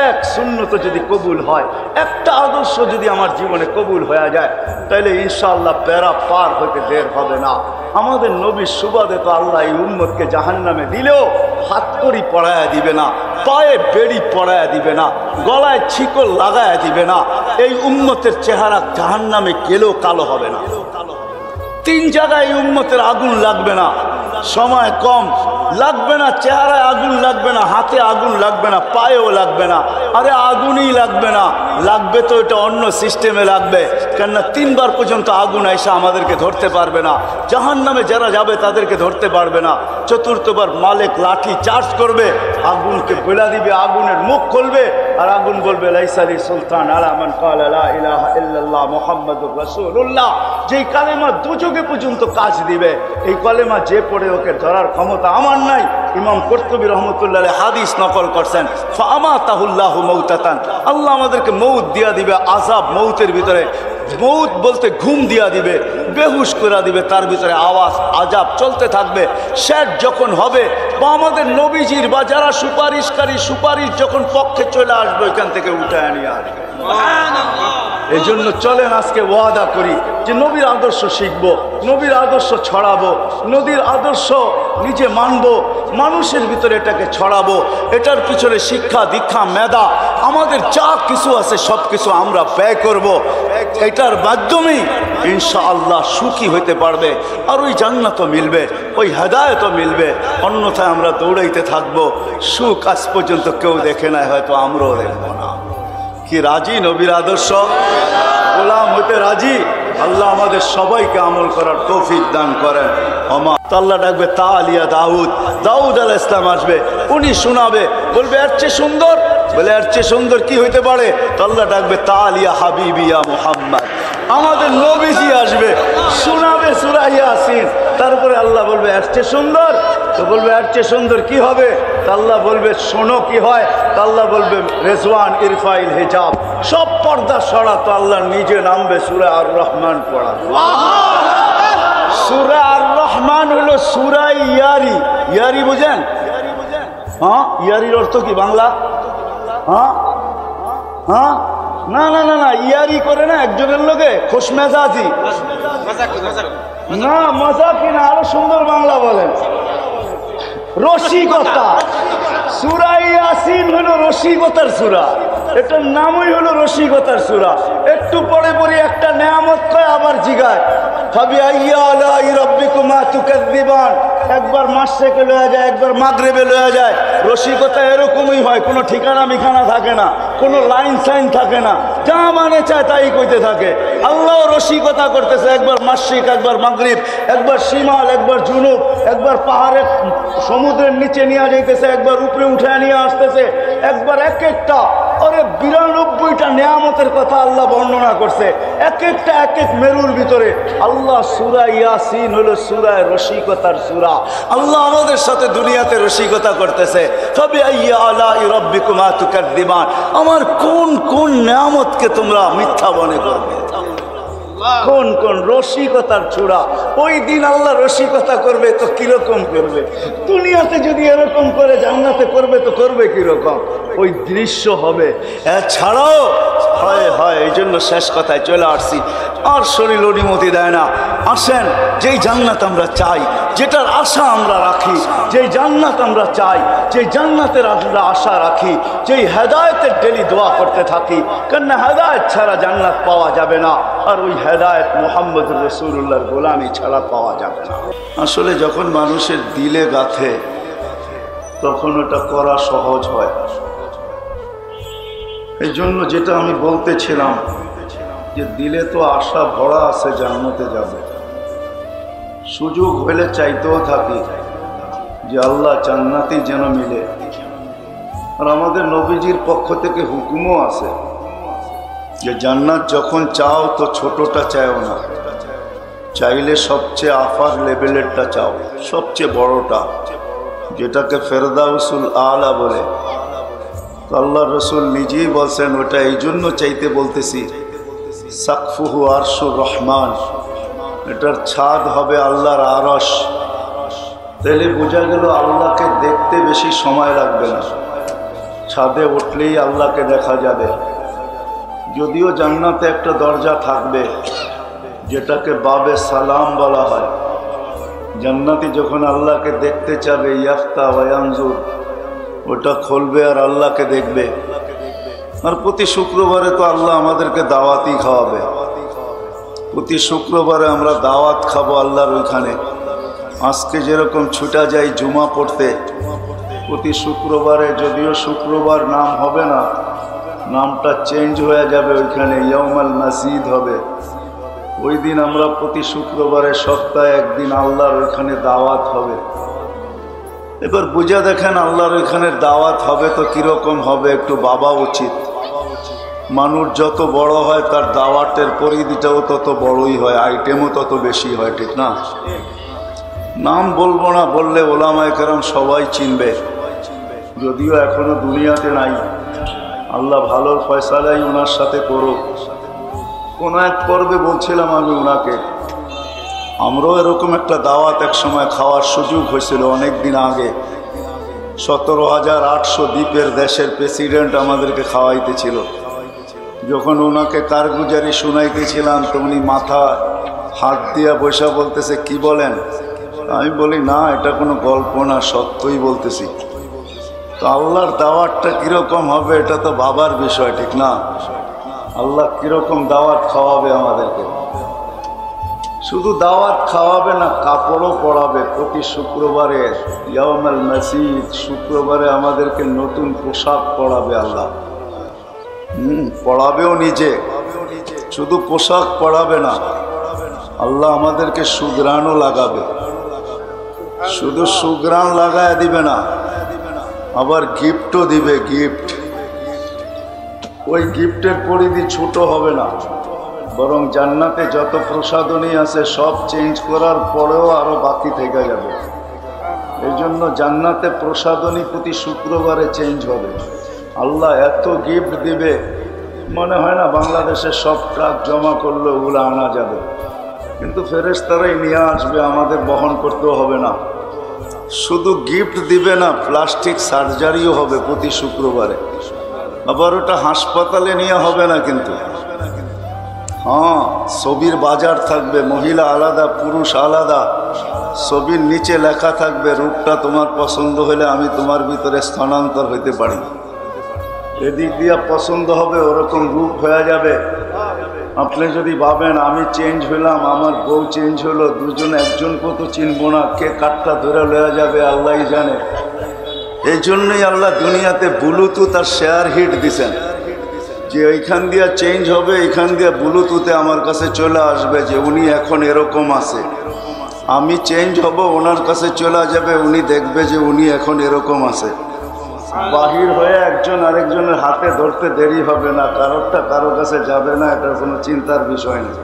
এক সুন্নত যদি কবুল হয়, একটা আদর্শ যদি আমার জীবনে কবুল হয়ে যায়, তাহলে ইনশাআল্লাহ বেড়া পার হতে দের হবে না। আমাদের নবীর সুবাদে তো আল্লাহ এই উম্মতকে জাহান্নামে দিলেও হাতকড়ি পড়ায়া দিবে না, পায়ে বেড়ি পড়ায়া দিবে না, গলায় ছিকল লাগায়া দিবে না। এই উম্মতের চেহারা জাহান্নামে গেলেও কালো হবে না। 3 জায়গায় এই উম্মতের আগুন লাগবে না, সময় কম লাগবে না, চেহারায় আগুন লাগবে না, হাতে আগুন লাগবে না, পায়েও লাগবে না। আরে আগুনই লাগবে না, লাগবে তো এটা অন্য সিস্টেমে লাগবে, কেননা 3 বার পর্যন্ত আগুন এসে আমাদেরকে ধরতে পারবে না। জাহান্নামে যারা যাবে তাদেরকে ধরতে পারবে না। 4র্থবার মালিক লাঠি চার্জ করবে, আগুনকে বেলা দিবে, আগুনের মুখ খুলবে, আর আগুন বলবে লাইসালি সুলতান আলা মান ক্বালা লা ইলাহা ইল্লাল্লাহ মুহাম্মাদুর রাসূলুল্লাহ। যেই কালেমা দুযোগে পর্যন্ত কাজ দিবে, এই কালেমা যে পড়ে ওকে ধরার ক্ষমতা আমার নাই। ইমাম কুরতুবী রহমতুল্লাহ আলাইহি হাদিস নকল করছেন, ফামাতাহুল্লাহু মাউতাতান, আল্লাহ আমাদেরকে মৌত দিয়া দিবে, আযাব মৌতের ভিতরে। মৌত বলতে ঘুম দিয়া দিবে, বেহুশ করে দিবে, তার ভিতরে আওয়াজ আযাব চলতে থাকবে। শেষ যখন হবে, বা আমাদের নবীজির বা যারা সুপারিশকারী সুপারিশ যখন পক্ষে চলে আসবে, ওইখান থেকে উঠে আনিয়ে আসবে। এই জন্য চলেন আজকে ওয়াদা করি যে নবীর আদর্শ শিখবো, নবীর আদর্শ ছড়াবো, নবীর আদর্শ নিজে মানবো, মানুষের ভিতরে এটাকে ছড়াবো। এটার পিছনে শিক্ষা দীক্ষা মেধা আমাদের যা কিছু আছে সব কিছু আমরা ব্যয় করব। এটার মাধ্যমেই ইনশাআল্লাহ সুখী হইতে পারবে, আর ওই জান্নাতও মিলবে, ওই হেদায়েতও মিলবে। অন্যথায় আমরা দৌড়াইতে থাকবো, সুখ আজ পর্যন্ত কেউ দেখে নাই, হয়তো আমরাও দেখবো না। কি রাজি নবীর আদর্শ গোলাম হতে রাজি? আল্লাহ আমাদের সবাইকে আমল করার তৌফিক দান করেন। আল্লাহ ডাকবে তালিয়া দাউদ, দাউদ আলাইহিস সালাম আসবে, উনি শোনাবে, বলবে এর চেয়ে সুন্দর, বলে এর চেয়ে সুন্দর কি হইতে পারে? আল্লাহ ডাকবে তালিয়া হাবিবিয়া মুহাম্মদ, আমাদের নবীজি আসবে, শোনাবে সূরা ইয়াসিন। তারপরে আল্লাহ বলবে এর চেয়ে সুন্দর, তো বলবে এর চেয়ে সুন্দর কি হবে? তা আল্লাহ বলবে শোনো কি হয়, তা আল্লাহ বলবে রেজওয়ান ইরফাইল হিজাব, সব পর্দা সরা, তো আল্লাহ নিজে নামবে সূরা আর রহমান পড়া। সূরা আর রহমান হলো সূরা ইয়ারি। ইয়ারি বুঝেন? হ্যাঁ, ইয়ারির অর্থ কি বাংলা? হ্যাঁ হ্যাঁ, না না না না, ইয়ারি করে না একজনের লোকে খুশমেজাজি, না মজা কিনা, আরো সুন্দর বাংলা বলেন, রসিকতা। সূরা ইয়াসিন হলো রসিকতার সূরা, এটার নামই হলো রসিকতার সূরা। একটু পরে পরে একটা নেয়ামত কয় আবার জিগায়, ফাবিআইয়ি আলাই রাব্বিকুমা তুকাযযিবান, একবার মাশরিকে লয়ে যায়, একবার মাগরিবে লয়ে যায়। রসিকতা এরকমই হয়, কোনো ঠিকানা মিখানা থাকে না, কোনো লাইন সাইন থাকে না, যা মানে চায় তাই কইতে থাকে। আল্লাহ রসিকতা করতেছে, একবার মাশরিক, একবার মাগরিব, একবার শিমাল, একবার জুনুব, একবার পাহাড়ের সমুদ্রের নিচে নিয়ে যাইতেছে, একবার উপরে উঠে নিয়ে আসতেছে, একবার এক একটা। আরে 92টা নেয়ামতের কথা আল্লাহ বর্ণনা করছে, এক একটা এক এক মেরুর ভিতরে। আল্লাহ সূরা ইয়াসিন হলো সূরা রসিকতার সূরা। আল্লাহ আমাদের সাথে দুনিয়াতে রসিকতা করতেছে, ফাবিআইয়ি আলাই রাব্বিকুমা তুকাযযিবান, আমার কোন কোন নেয়ামতকে তোমরা মিথ্যা মনে করবে। কোন কোন রসিকতার চূড়া। ওই দিন আল্লাহ রসিকতা করবে তো কিরকম করবে? দুনিয়াতে যদি এরকম করে জান্নাতে করবে তো করবে কিরকম? ওই দৃশ্য হবে। এছাড়াও হয় হয়, এই জন্য শেষ কথায় চলে আসছি, আর শরীর অনুমতি দেয় না। আসেন, যেই জান্নাত আমরা চাই, যেটার আশা আমরা রাখি, যেই জান্নাত আমরা চাই, যেই জান্নাতের আমরা আশা রাখি, যেই হেদায়েতের ডেলি দোয়া করতে থাকি, কেননা হেদায়েত ছাড়া জান্নাত পাওয়া যাবে না, আর ওই হেদায়েত মুহাম্মদুর রাসূলুল্লাহর গোলামি ছাড়া পাওয়া যাবে না। আসলে যখন মানুষের দিলে গাঁথে তখন ওটা করা সহজ হয়। এই জন্য যেটা আমি বলতেছিলাম যে দিলে তো আশা ভরা আছে জান্নাতে যাবে, সুযোগ হলে চাইতেও থাকি যে আল্লাহ জান্নাতেই যেন মিলে। আর আমাদের নবীজির পক্ষ থেকে হুকুমও আছে যে জান্নাত যখন চাও তো ছোটটা চাও না, চাইলে সবচেয়ে আফার লেভেলেরটা চাও, সবচেয়ে বড়টা, যেটাকে ফেরদাউসুল আলা বলে। তো আল্লাহ রসুল নিজেই বলছেন ওটা এই জন্য চাইতে বলতেছি, সাকফুহু আরশুর রহমান, এটার ছাদ হবে আল্লাহর আরশ। তাহলে বোঝা গেল আল্লাহকে দেখতে বেশি সময় লাগবে না, ছাদে উঠলেই আল্লাহকে দেখা যাবে। যদিও জান্নাতে একটা দরজা থাকবে যেটাকে বাবে সালাম বলা হয়। জান্নাতি যখন আল্লাহকে দেখতে চাবে, ইয়াফতা ওয়ায়ানজুর, ওটা খুলবে আর আল্লাহকে দেখবে। আর প্রতি শুক্রবারে তো আল্লাহ আমাদেরকে দাওয়াতই খাওয়াবে, প্রতি শুক্রবারে আমরা দাওয়াত খাবো আল্লাহর ওইখানে। আজকে যেরকম ছুটা যাই জুমা পড়তে, প্রতি শুক্রবারে, যদিও শুক্রবার নাম হবে না, নামটা চেঞ্জ হয়ে যাবে, ওইখানে ইয়াউমাল মাসজিদ হবে। ওই দিন আমরা প্রতি শুক্রবারে সপ্তাহে একদিন আল্লাহর ওইখানে দাওয়াত হবে। এবার বুঝা দেখেন আল্লাহর ওইখানে দাওয়াত হবে তো কিরকম হবে, একটু ভাবা উচিত। মানুষ যত বড় হয় তার দাওয়াতের পরিধিটাও তত বড়ই হয়, আইটেমও তত বেশি হয়, ঠিক না? নাম বলবো না, বললে ওলামায়ে কেরাম সবাই চিনবে, যদিও এখনো দুনিয়াতে নাই। আল্লাহ ভালোর ফয়সালাই ওনার সাথে করুক। কোন এক পর্বে বলছিলাম আমি ওনাকে, আমরাও এরকম একটা দাওয়াত এক সময় খাওয়ার সুযোগ হয়েছিল অনেক দিন আগে। 17,800 দ্বীপের দেশের প্রেসিডেন্ট আমাদেরকে খাওয়াইতেছিল। যখন ওনাকে কারগুজারি শুনাইতেছিলাম তো উনি মাথা হাত দিয়া বৈশা বলতেছে, কি বলেন? আমি বলি, না এটা কোনো গল্প না, সত্যই বলতেছি। তো আল্লাহর দাওয়াতটা কিরকম হবে এটা তো ভাবার বিষয়, ঠিক না? আল্লাহ কিরকম দাওয়াত খাওয়াবে আমাদেরকে? শুধু দাওয়াত খাওয়াবে না, কাপড়ও পরাবে। প্রতি শুক্রবারে ইয়াউমুল মাসজিদ, শুক্রবারে আমাদেরকে নতুন পোশাক পরাবে আল্লাহ। পরাবেও নিজে, শুধু পোশাক পরাবে না, আল্লাহ আমাদেরকে সুঘ্রাণও লাগাবে। শুধু সুঘ্রাণ লাগায় দিবে না, আবার গিফটও দিবে, গিফট। ওই গিফটের পরিধি ছোট হবে না, বরং জান্নাতে যত প্রসাদনী আছে সব চেঞ্জ করার পরেও আরো বাকি থেকে যাবে। এই জন্য জান্নাতে প্রসাদনী প্রতি শুক্রবারে চেঞ্জ হবে। আল্লাহ এত গিফট দিবে, মনে হয় না বাংলাদেশে সব ট্রাক জমা করলে ওগুলো আনা যাবে, কিন্তু ফেরেশতারাই নিয়ে আসবে, আমাদের বহন করতেও হবে না। শুধু গিফট দিবে না, প্লাস্টিক সার্জারিও হবে প্রতি শুক্রবারে। আবার ওটা হাসপাতালে নিয়ে হবে না কিন্তু, হ্যাঁ, ছবির বাজার থাকবে, মহিলা আলাদা পুরুষ আলাদা, ছবির নিচে লেখা থাকবে রূপটা তোমার পছন্দ হলে আমি তোমার ভিতরে স্থানান্তর হইতে পারি, এদিক দিয়া পছন্দ হবে ওরকম রূপ হয়ে যাবে। আপনি যদি ভাবেন আমি চেঞ্জ হইলাম, আমার বউ চেঞ্জ হলো, দুজনে একজনকে তো চিনবো না, কে কাঠটা ধরে লয়া যাবে আল্লাহই জানে। এই জন্যই আল্লাহ দুনিয়াতে ব্লুটুথ আর শেয়ার হিট দিছেন, যে এইখান দিয়া চেঞ্জ হবে, এইখান দিয়া ব্লুটুথে আমার কাছে চলে আসবে যে উনি এখন এরকম আছে, আমি চেঞ্জ হব, ওনার কাছে চলে যাবে, উনি দেখবে যে উনি এখন এরকম আছে। বাহির হয়ে একজন আরেকজনের হাতে ধরতে দেরি হবে না, কারোরটা কারো কাছে যাবে না, এটা কোনো চিন্তার বিষয় নেই।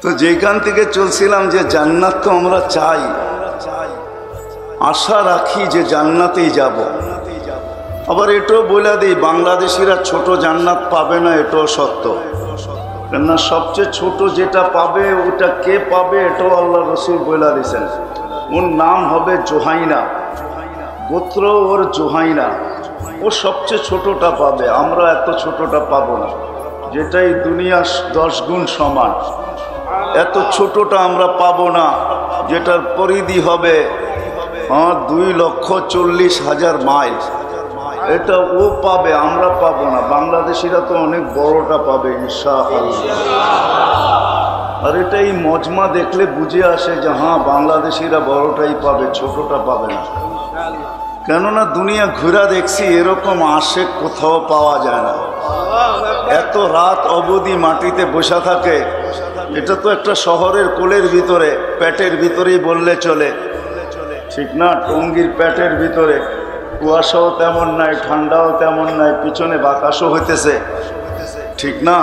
তো যেখান থেকে চলছিলাম যে জান্নাত তো আমরা চাই, আশা রাখি যে জান্নাতেই যাব। আবার এটাও বলে দিই, বাংলাদেশিরা ছোট জান্নাত পাবে না, এটাও সত্য। কেননা সবচেয়ে ছোট যেটা পাবে ওটা কে পাবে এটাও আল্লাহ রসুল বলে দিয়েছেন। ওর নাম হবে জোহাইনা, গোত্র ওর জোহাইনা, ও সবচেয়ে ছোটটা পাবে, আমরা এত ছোটটা পাবো না, যেটাই দুনিয়া 10 গুণ সমান, এত ছোটটা আমরা পাবো না, যেটার পরিধি হবে 2,40,000 মাইল, এটা ও পাবে, আমরা পাবো না। বাংলাদেশিরা তো অনেক বড়টা পাবে ইনশাআল্লাহ। আর এটাই মজমা দেখলে বুঝে আসে যে হ্যাঁ বাংলাদেশিরা বড়টাই পাবে, ছোটটা পাবে না। কেননা দুনিয়া ঘুরা দেখছি এরকম আশেক কোথাও পাওয়া যায় না, এত রাত অবধি মাটিতে বসা থাকে। এটা তো একটা শহরের কোলের ভিতরে, পেটের ভিতরেই বললে চলে, ঠিক না? টঙ্গীর পেটের ভিতরে, কুয়াশাও তেমন নাই, ঠান্ডাও তেমন নাই, পিছনে বাতাসও হইতেছে, ঠিক না?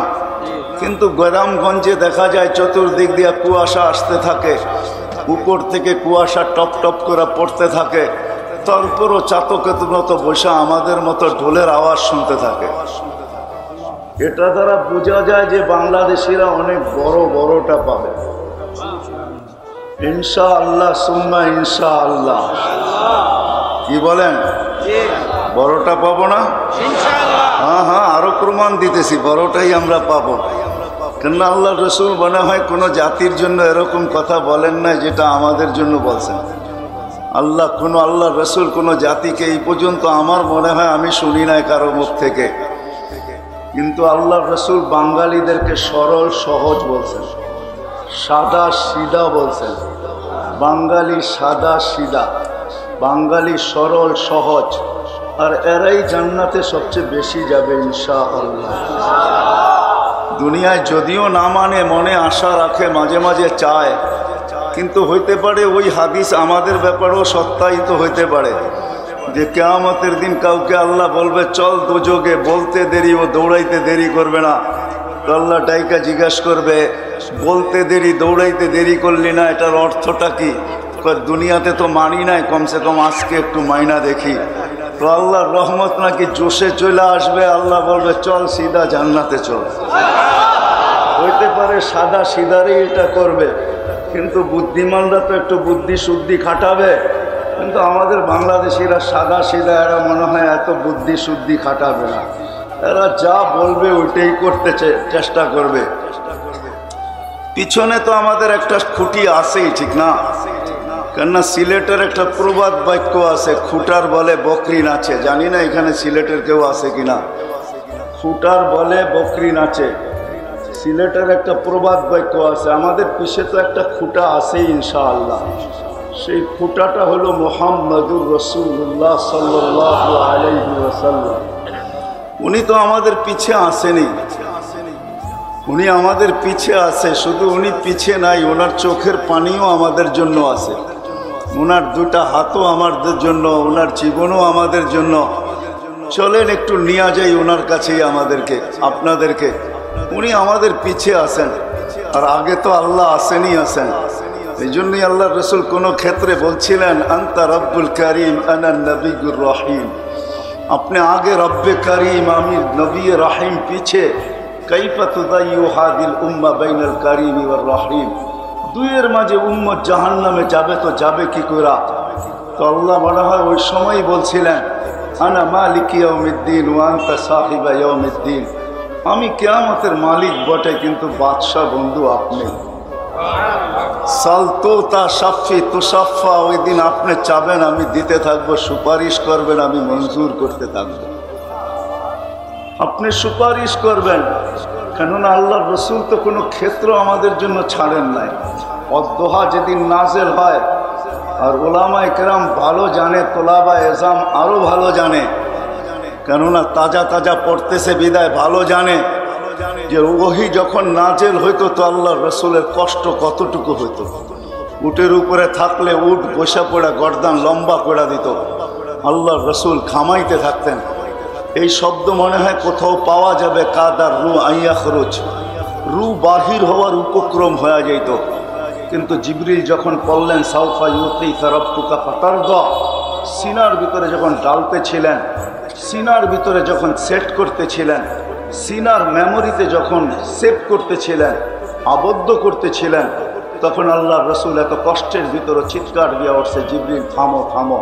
কিন্তু গ্রামগঞ্জে দেখা যায় চতুর্দিক দিয়ে কুয়াশা আসতে থাকে, উপর থেকে কুয়াশা টপ টপ করে পড়তে থাকে, তারপরও চাতকের মতো বসে আমাদের মতো ঢোলের আওয়াজ শুনতে থাকে। এটা দ্বারা বোঝা যায় যে বাংলাদেশিরা অনেক বড়টা পাবে ইনশাআল্লাহ, সুম্মা ইনশাআল্লাহ। কি বলেন, বড়টা পাবো না? হ্যাঁ হ্যাঁ, আরো প্রমাণ দিতেছি, বড়টাই আমরা পাবো। কেননা আল্লাহ রসুল মনে হয় কোনো জাতির জন্য এরকম কথা বলেন না যেটা আমাদের জন্য বলছেন। আল্লাহ রসুল কোনো জাতিকে এই পর্যন্ত আমার মনে হয় আমি শুনি নাই কারো মুখ থেকে, কিন্তু আল্লাহ রসুল বাঙালিদেরকে সরল সহজ বলছেন, সাদা সিধা বলছেন। বাঙালি সাদা সিধা, বাঙালি সরল সহজ, আর এরাই জান্নাতে সবচেয়ে বেশি যাবে ইনশাআল্লাহ। দুনিয়ায় যদিও না মানে, মনে আশা রাখে, মাঝে মাঝে চায়, কিন্তু হইতে পারে ওই হাদিস আমাদের ব্যাপারেও সত্যায়িত হইতে পারে যে কিয়ামতের দিন কাউকে আল্লাহ বলবে চল দোজখে, বলতে দেরি ও দৌড়াইতে দেরি করবে না। তো আল্লাহ ডাইকা জিজ্ঞাসা করবে, বলতে দেরি দৌড়াইতে দেরি করলি না, এটার অর্থটা কি? দুনিয়াতে তো মানি নাই, কমসে কম আজকে একটু মাইনা দেখি। তো আল্লাহর রহমত নাকি জোশে চলে আসবে, আল্লাহ বলবে চল সিধা জান্নাতে চল। হইতে পারে সাদা সিধারই এটা করবে, কিন্তু বুদ্ধিমানরা তো একটু বুদ্ধি শুদ্ধি খাটাবে। কিন্তু আমাদের বাংলাদেশিরা সাদা সিধা, এরা মনে হয় এত বুদ্ধি শুদ্ধি খাটাবে না, এরা যা বলবে ওইটাই করতে চেষ্টা করবে। পিছনে তো আমাদের একটা খুঁটি আছেই, ঠিক না? কেননা সিলেটের একটা প্রবাদ বাক্য আছে, খুঁটার বলে বকরি নাচে। জানি না এখানে সিলেটের কেউ আছে কিনা। খুঁটার বলে বকরি নাচে, সিলেটের একটা প্রবাদ বাক্য আছে। আমাদের পিছে তো একটা খুঁটা আছেই ইনশাআল্লাহ। সেই খুঁটাটা হলো মুহাম্মাদুর রাসূলুল্লাহ সাল্লাল্লাহু আলাইহি ওয়াসাল্লাম। উনি তো আমাদের পিছে আসেনি, উনি আমাদের পিছে আছে। শুধু উনি পিছে নাই, ওনার চোখের পানিও আমাদের জন্য আছে, ওনার দুটা হাতও আমাদের জন্য, ওনার জীবনও আমাদের জন্য। চলেন একটু নিয়ে যাই ওনার কাছেই আমাদেরকে, আপনাদেরকে। উনি আমাদের পিছে আছেন, আর আগে তো আল্লাহ আসেনই আছেন। এই জন্যই আল্লাহ রসুল কোনো ক্ষেত্রে বলছিলেন আনতা রব্বুল করিম আনা নবিয়ুর রহিম, আপনি আগে রব্বে করিম, আমি নবী রহিম পিছে। কাইফা তুদাইয়ু হাদিল উম্মা বাইনাল করিম ওয়ার রহিম, দুইয়ের মাঝে উম্মত জাহান্নামে যাবে তো যাবে কি করে? তো আল্লাহ মনে হয় ওই সময় বলছিলেন আনা মালিক ইয়াউমিদ্দিন ওয়া আনতা সাহিবা ইয়াউমিদ্দিন, আমি কিয়ামতের মালিক বটে কিন্তু বাদশা বন্ধু আপনি। সালতুতা শাফি তুসাফা, ওই দিন আপনি চাবেন আমি দিতে থাকবো, সুপারিশ করবেন আমি মঞ্জুর করতে থাকবো, আপনি সুপারিশ করবেন। কেননা আল্লাহর রসুল তো কোনো ক্ষেত্র আমাদের জন্য ছাড়েন নাই। অদ্দোহা যেদিন নাজেল হয়, আর ওলামায়ে কেরাম ভালো জানে, তোলাবা এজাম আরো ভালো জানে, কেননা তাজা তাজা পড়তেছে বিদায় ভালো জানে যে ওহি যখন নাজেল হইতো তো আল্লাহর রসুলের কষ্ট কতটুকু হইতো। উটের উপরে থাকলে উট বসা পড়া গর্দান লম্বা করে দিত, আল্লাহর রসুল খামাইতে থাকতেন। এই শব্দ মনে হয় কোথাও পাওয়া যাবে, কাদার রু আইয়া খরচ, রু বাহির হওয়ার উপক্রম হয়ে যেত। কিন্তু জিবরিল যখন পড়লেন সাউফা ইউতিকা রাব্বুকা ফাতারদা, সিনার ভিতরে যখন ডালতেছিলেন, সিনার ভিতরে যখন সেট করতেছিলেন, সিনার মেমোরিতে যখন সেভ করতেছিলেন, আবদ্ধ করতেছিলেন, তখন আল্লাহ রসুল এত কষ্টের ভিতরে চিৎকার দিয়ে উঠছে, জিবরিল থামো থামো।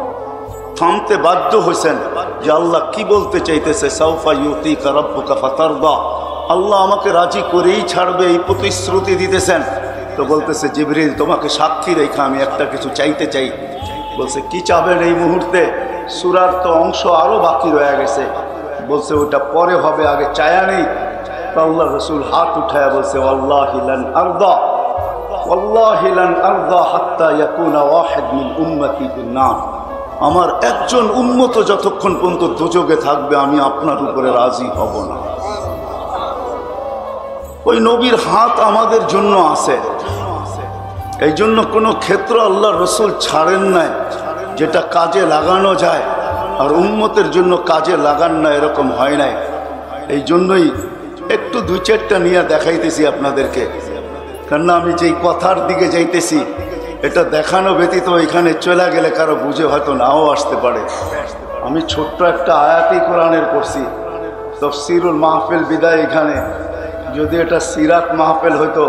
থামতে বাধ্য হয়েছেন যে আল্লাহ কি বলতে চাইতেছে, সাউফা ইউতিকা রাব্বুকা ফাতারদা, আল্লাহ আমাকে রাজি করেই ছাড়বে এই প্রতিশ্রুতি দিতেছেন। তো বলতেছে জিবরিল তোমাকে সাক্ষী রেখা আমি একটা কিছু চাইতে চাই। বলছে কি চাবেন এই মুহূর্তে? সূরার তো অংশ আরো বাকি রয়ে গেছে। বলছে ওটা পরে হবে, আগে চায়া নেই। আল্লাহ রসুল হাত উঠায়া বলছে ওয়াল্লাহি লান আরদা, ওয়াল্লাহি লান আরদা হাত্তা ইয়াকুনা ওয়াহিদ মিন উম্মতি ফিন-নার, আমার একজন উম্মত যতক্ষণ পর্যন্ত দোজখে থাকবে আমি আপনার উপরে রাজি হব না। ওই নবীর হাত আমাদের জন্য আছে। এই জন্য কোনো ক্ষেত্র আল্লাহ রসুল ছাড়েন নাই যেটা কাজে লাগানো যায়, আর উম্মতের জন্য কাজে লাগান না, এরকম হয় নাই। এই জন্যই একটু দুই চারটা নিয়ে দেখাইতেছি আপনাদেরকে, কেননা আমি যেই কথার দিকে যাইতেছি এটা দেখানো ব্যতীত এখানে চলে গেলে কারো বুঝে হয়তো নাও আসতে পারে। আমি ছোট্ট একটা আয়াতি কোরআনের পড়ছি, তাফসীরুল মাহফিল বিদায় এখানে। যদি এটা সিরাত মাহফিল হইতো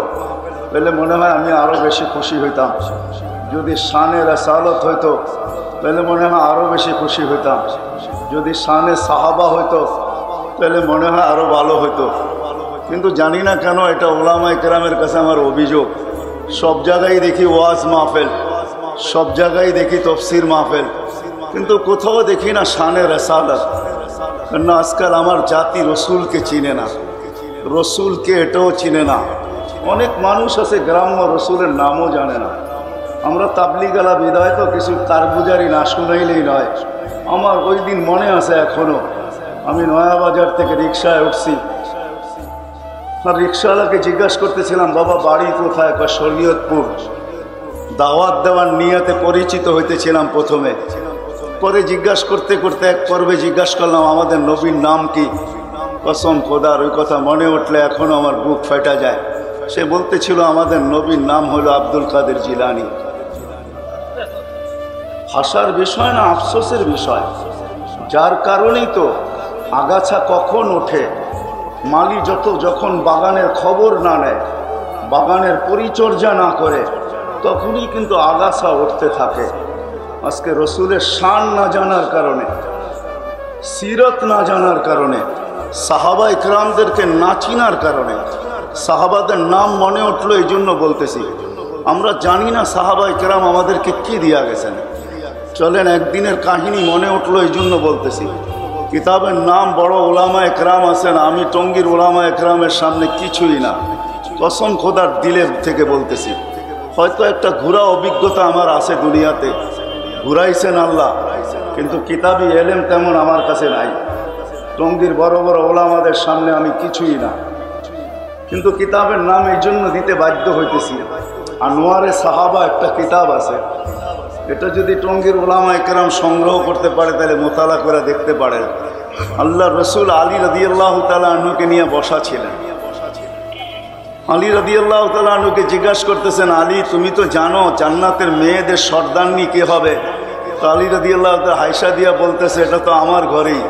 তাহলে মনে হয় আমি আরো বেশি খুশি হইতাম। যদি শানে রাসালত হইতো তাহলে মনে হয় আরো বেশি খুশি হইতাম। যদি শানে সাহাবা হইতো তাহলে মনে হয় আরো ভালো হইতো। কিন্তু জানি না কেন এটা ওলামায়ে কেরামের কাছে আমার অভিযোগ, সব জায়গায় দেখি ওয়াজ মাহফিল, সব জায়গায় দেখি তফসির মাহফিল, কিন্তু কোথাও দেখি না শানে রাসালত। কেন আজকাল আমার জাতি রসুলকে চিনে না, রসুলকে এটাও চিনে না। অনেক মানুষ আছে গ্রাম্য রসুলের নামও জানে না। আমরা তাবলিগালা বিদায় তো কিছু কারগুজারি না শুনাইলেই নয়। আমার ওই দিন মনে আছে এখনো, আমি নয়াবাজার থেকে রিক্সায় উঠছি, আর রিক্সাওয়ালাকে জিজ্ঞাসা করতেছিলাম বাবা বাড়ি কোথায়? শরীয়তপুর। দাওয়াত দেওয়ার নিয়তে পরিচিত হইতেছিলাম প্রথমে, পরে জিজ্ঞাসা করতে করতে এক পর্বে জিজ্ঞাসা করলাম আমাদের নবীর নাম কি? কসম খোদার ওই কথা মনে উঠলে এখনো আমার বুক ফেটা যায়। সে বলতেছিল আমাদের নবীর নাম হলো আব্দুল কাদের জিলানী। হাসার বিষয় না আফসোসের বিষয়, যার কারণেই তো আগাছা কখন ওঠে, মালি যখন বাগানের খবর না নেয়, বাগানের পরিচর্যা না করে, তখনই কিন্তু আগাছা উঠতে থাকে। আজকে রসুলের শান না জানার কারণে, সিরত না জানার কারণে, সাহাবা ইকরামদেরকে না চিনার কারণে, সাহাবাদের নাম মনে উঠলো এই জন্য বলতেছি। আমরা জানি না সাহাবা ইকরাম আমাদেরকে কি দিয়া গেছেন। চলেন একদিনের কাহিনী মনে উঠলো এই জন্য বলতেছি। কিতাবের নাম বড় ওলামা একরাম আছেন, আমি টঙ্গীর ওলামা একরামের সামনে কিছুই না, কসম খোদার দিলের থেকে বলতেছি। হয়তো একটা ঘোরা অভিজ্ঞতা আমার আছে দুনিয়াতে, ঘুরাইছেন আল্লাহ, কিন্তু কিতাবি এলেম তেমন আমার কাছে নাই। টঙ্গীর বড় বড় ওলামাদের সামনে আমি কিছুই না, কিন্তু কিতাবের নাম এই জন্য দিতে বাধ্য হইতেছি। আনোয়ারে সাহাবা একটা কিতাব আছে, এটা যদি টঙ্গীর ওলামা একরাম সংগ্রহ করতে পারে তাহলে মোতালা করে দেখতে পারেন। আল্লাহ রসুল আলী রাদিয়াল্লাহু তাআলা আনহুকে নিয়ে বসা ছিলেন। আলী রাদিয়াল্লাহু তাআলা আনহুকে জিজ্ঞাসা করতেছেন, আলী তুমি তো জানো জান্নাতের মেয়েদের সর্দারনি কে হবে? তো আলী রাদিয়াল্লাহু তাআলা হাইসা দিয়া বলতেছে, এটা তো আমার ঘরেই।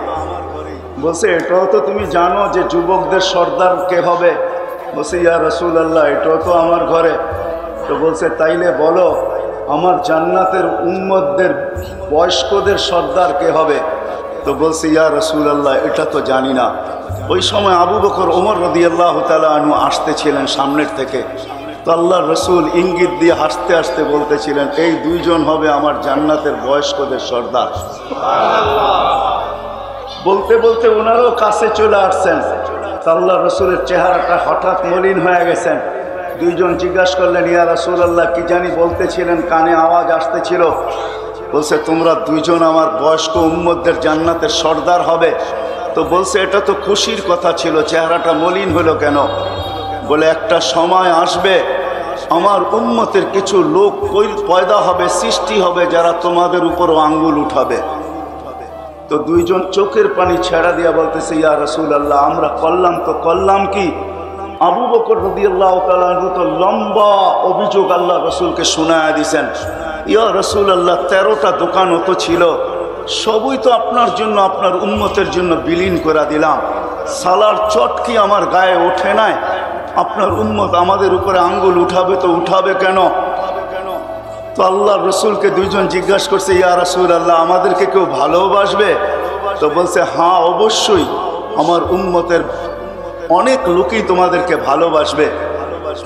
বলছে, এটাও তো তুমি জানো যে যুবকদের সর্দার কে হবে? বলছে, ইয়া রাসূলুল্লাহ এটাও তো আমার ঘরে। তো বলছে, তাইলে বলো আমার জান্নাতের উম্মতদের বয়স্কদের সর্দার কে হবে? তো বলছে, ইয়া রাসূলুল্লাহ এটা তো জানি না। ওই সময় আবু বকর ওমর রাদিয়াল্লাহু তাআলা আনহু আসতেছিলেন সামনের থেকে। তো আল্লাহর রসুল ইঙ্গিত দিয়ে হাসতে হাসতে বলতেছিলেন, এই দুইজন হবে আমার জান্নাতের বয়স্কদের সর্দার। বলতে বলতে ওনারও কাছে চলে আসছেন। আল্লাহর রসুলের চেহারাটা হঠাৎ মলিন হয়ে গেছেন। দুইজন জিজ্ঞাসা করলেন, ইয়া রাসূলুল্লাহ কি জানি বলতেছিলেন, কানে আওয়াজ আসতেছিল। বলছে, তোমরা দুইজন আমার বয়স্ক উম্মতদের জান্নাতের সর্দার হবে। তো বলছে, এটা তো খুশির কথা ছিল, চেহারাটা মলিন হলো কেন? বলে, একটা সময় আসবে আমার উম্মতের কিছু লোক পয়দা হবে, সৃষ্টি হবে, যারা তোমাদের উপরও আঙ্গুল উঠাবে। তো দুইজন চোখের পানি ছেড়া দিয়া বলতেছে, ইয়া রাসূলুল্লাহ আমরা করলাম তো করলাম কি? আবু বকর রাদিয়াল্লাহু তাআলা আনহু তো লম্বা অভিযোগ আল্লাহ রসুলকে শোনায়া দিছেন। ইয়া রাসূলুল্লাহ 13টা দোকানও তো ছিল, সবই তো আপনার জন্য আপনার উম্মতের জন্য বিলীন করে দিলাম। সালার চটকি আমার গায়ে ওঠে নাই, আপনার উম্মত আমাদের উপরে আঙ্গুল উঠাবে তো উঠাবে কেন? তো আল্লাহ রসুলকে দুইজন জিজ্ঞাসা করছে, ইয়া রাসূলুল্লাহ আমাদেরকে কেউ ভালোবাসবে? তো বলছে, হ্যাঁ অবশ্যই, আমার উম্মতের অনেক লোকই তোমাদেরকে ভালোবাসবে,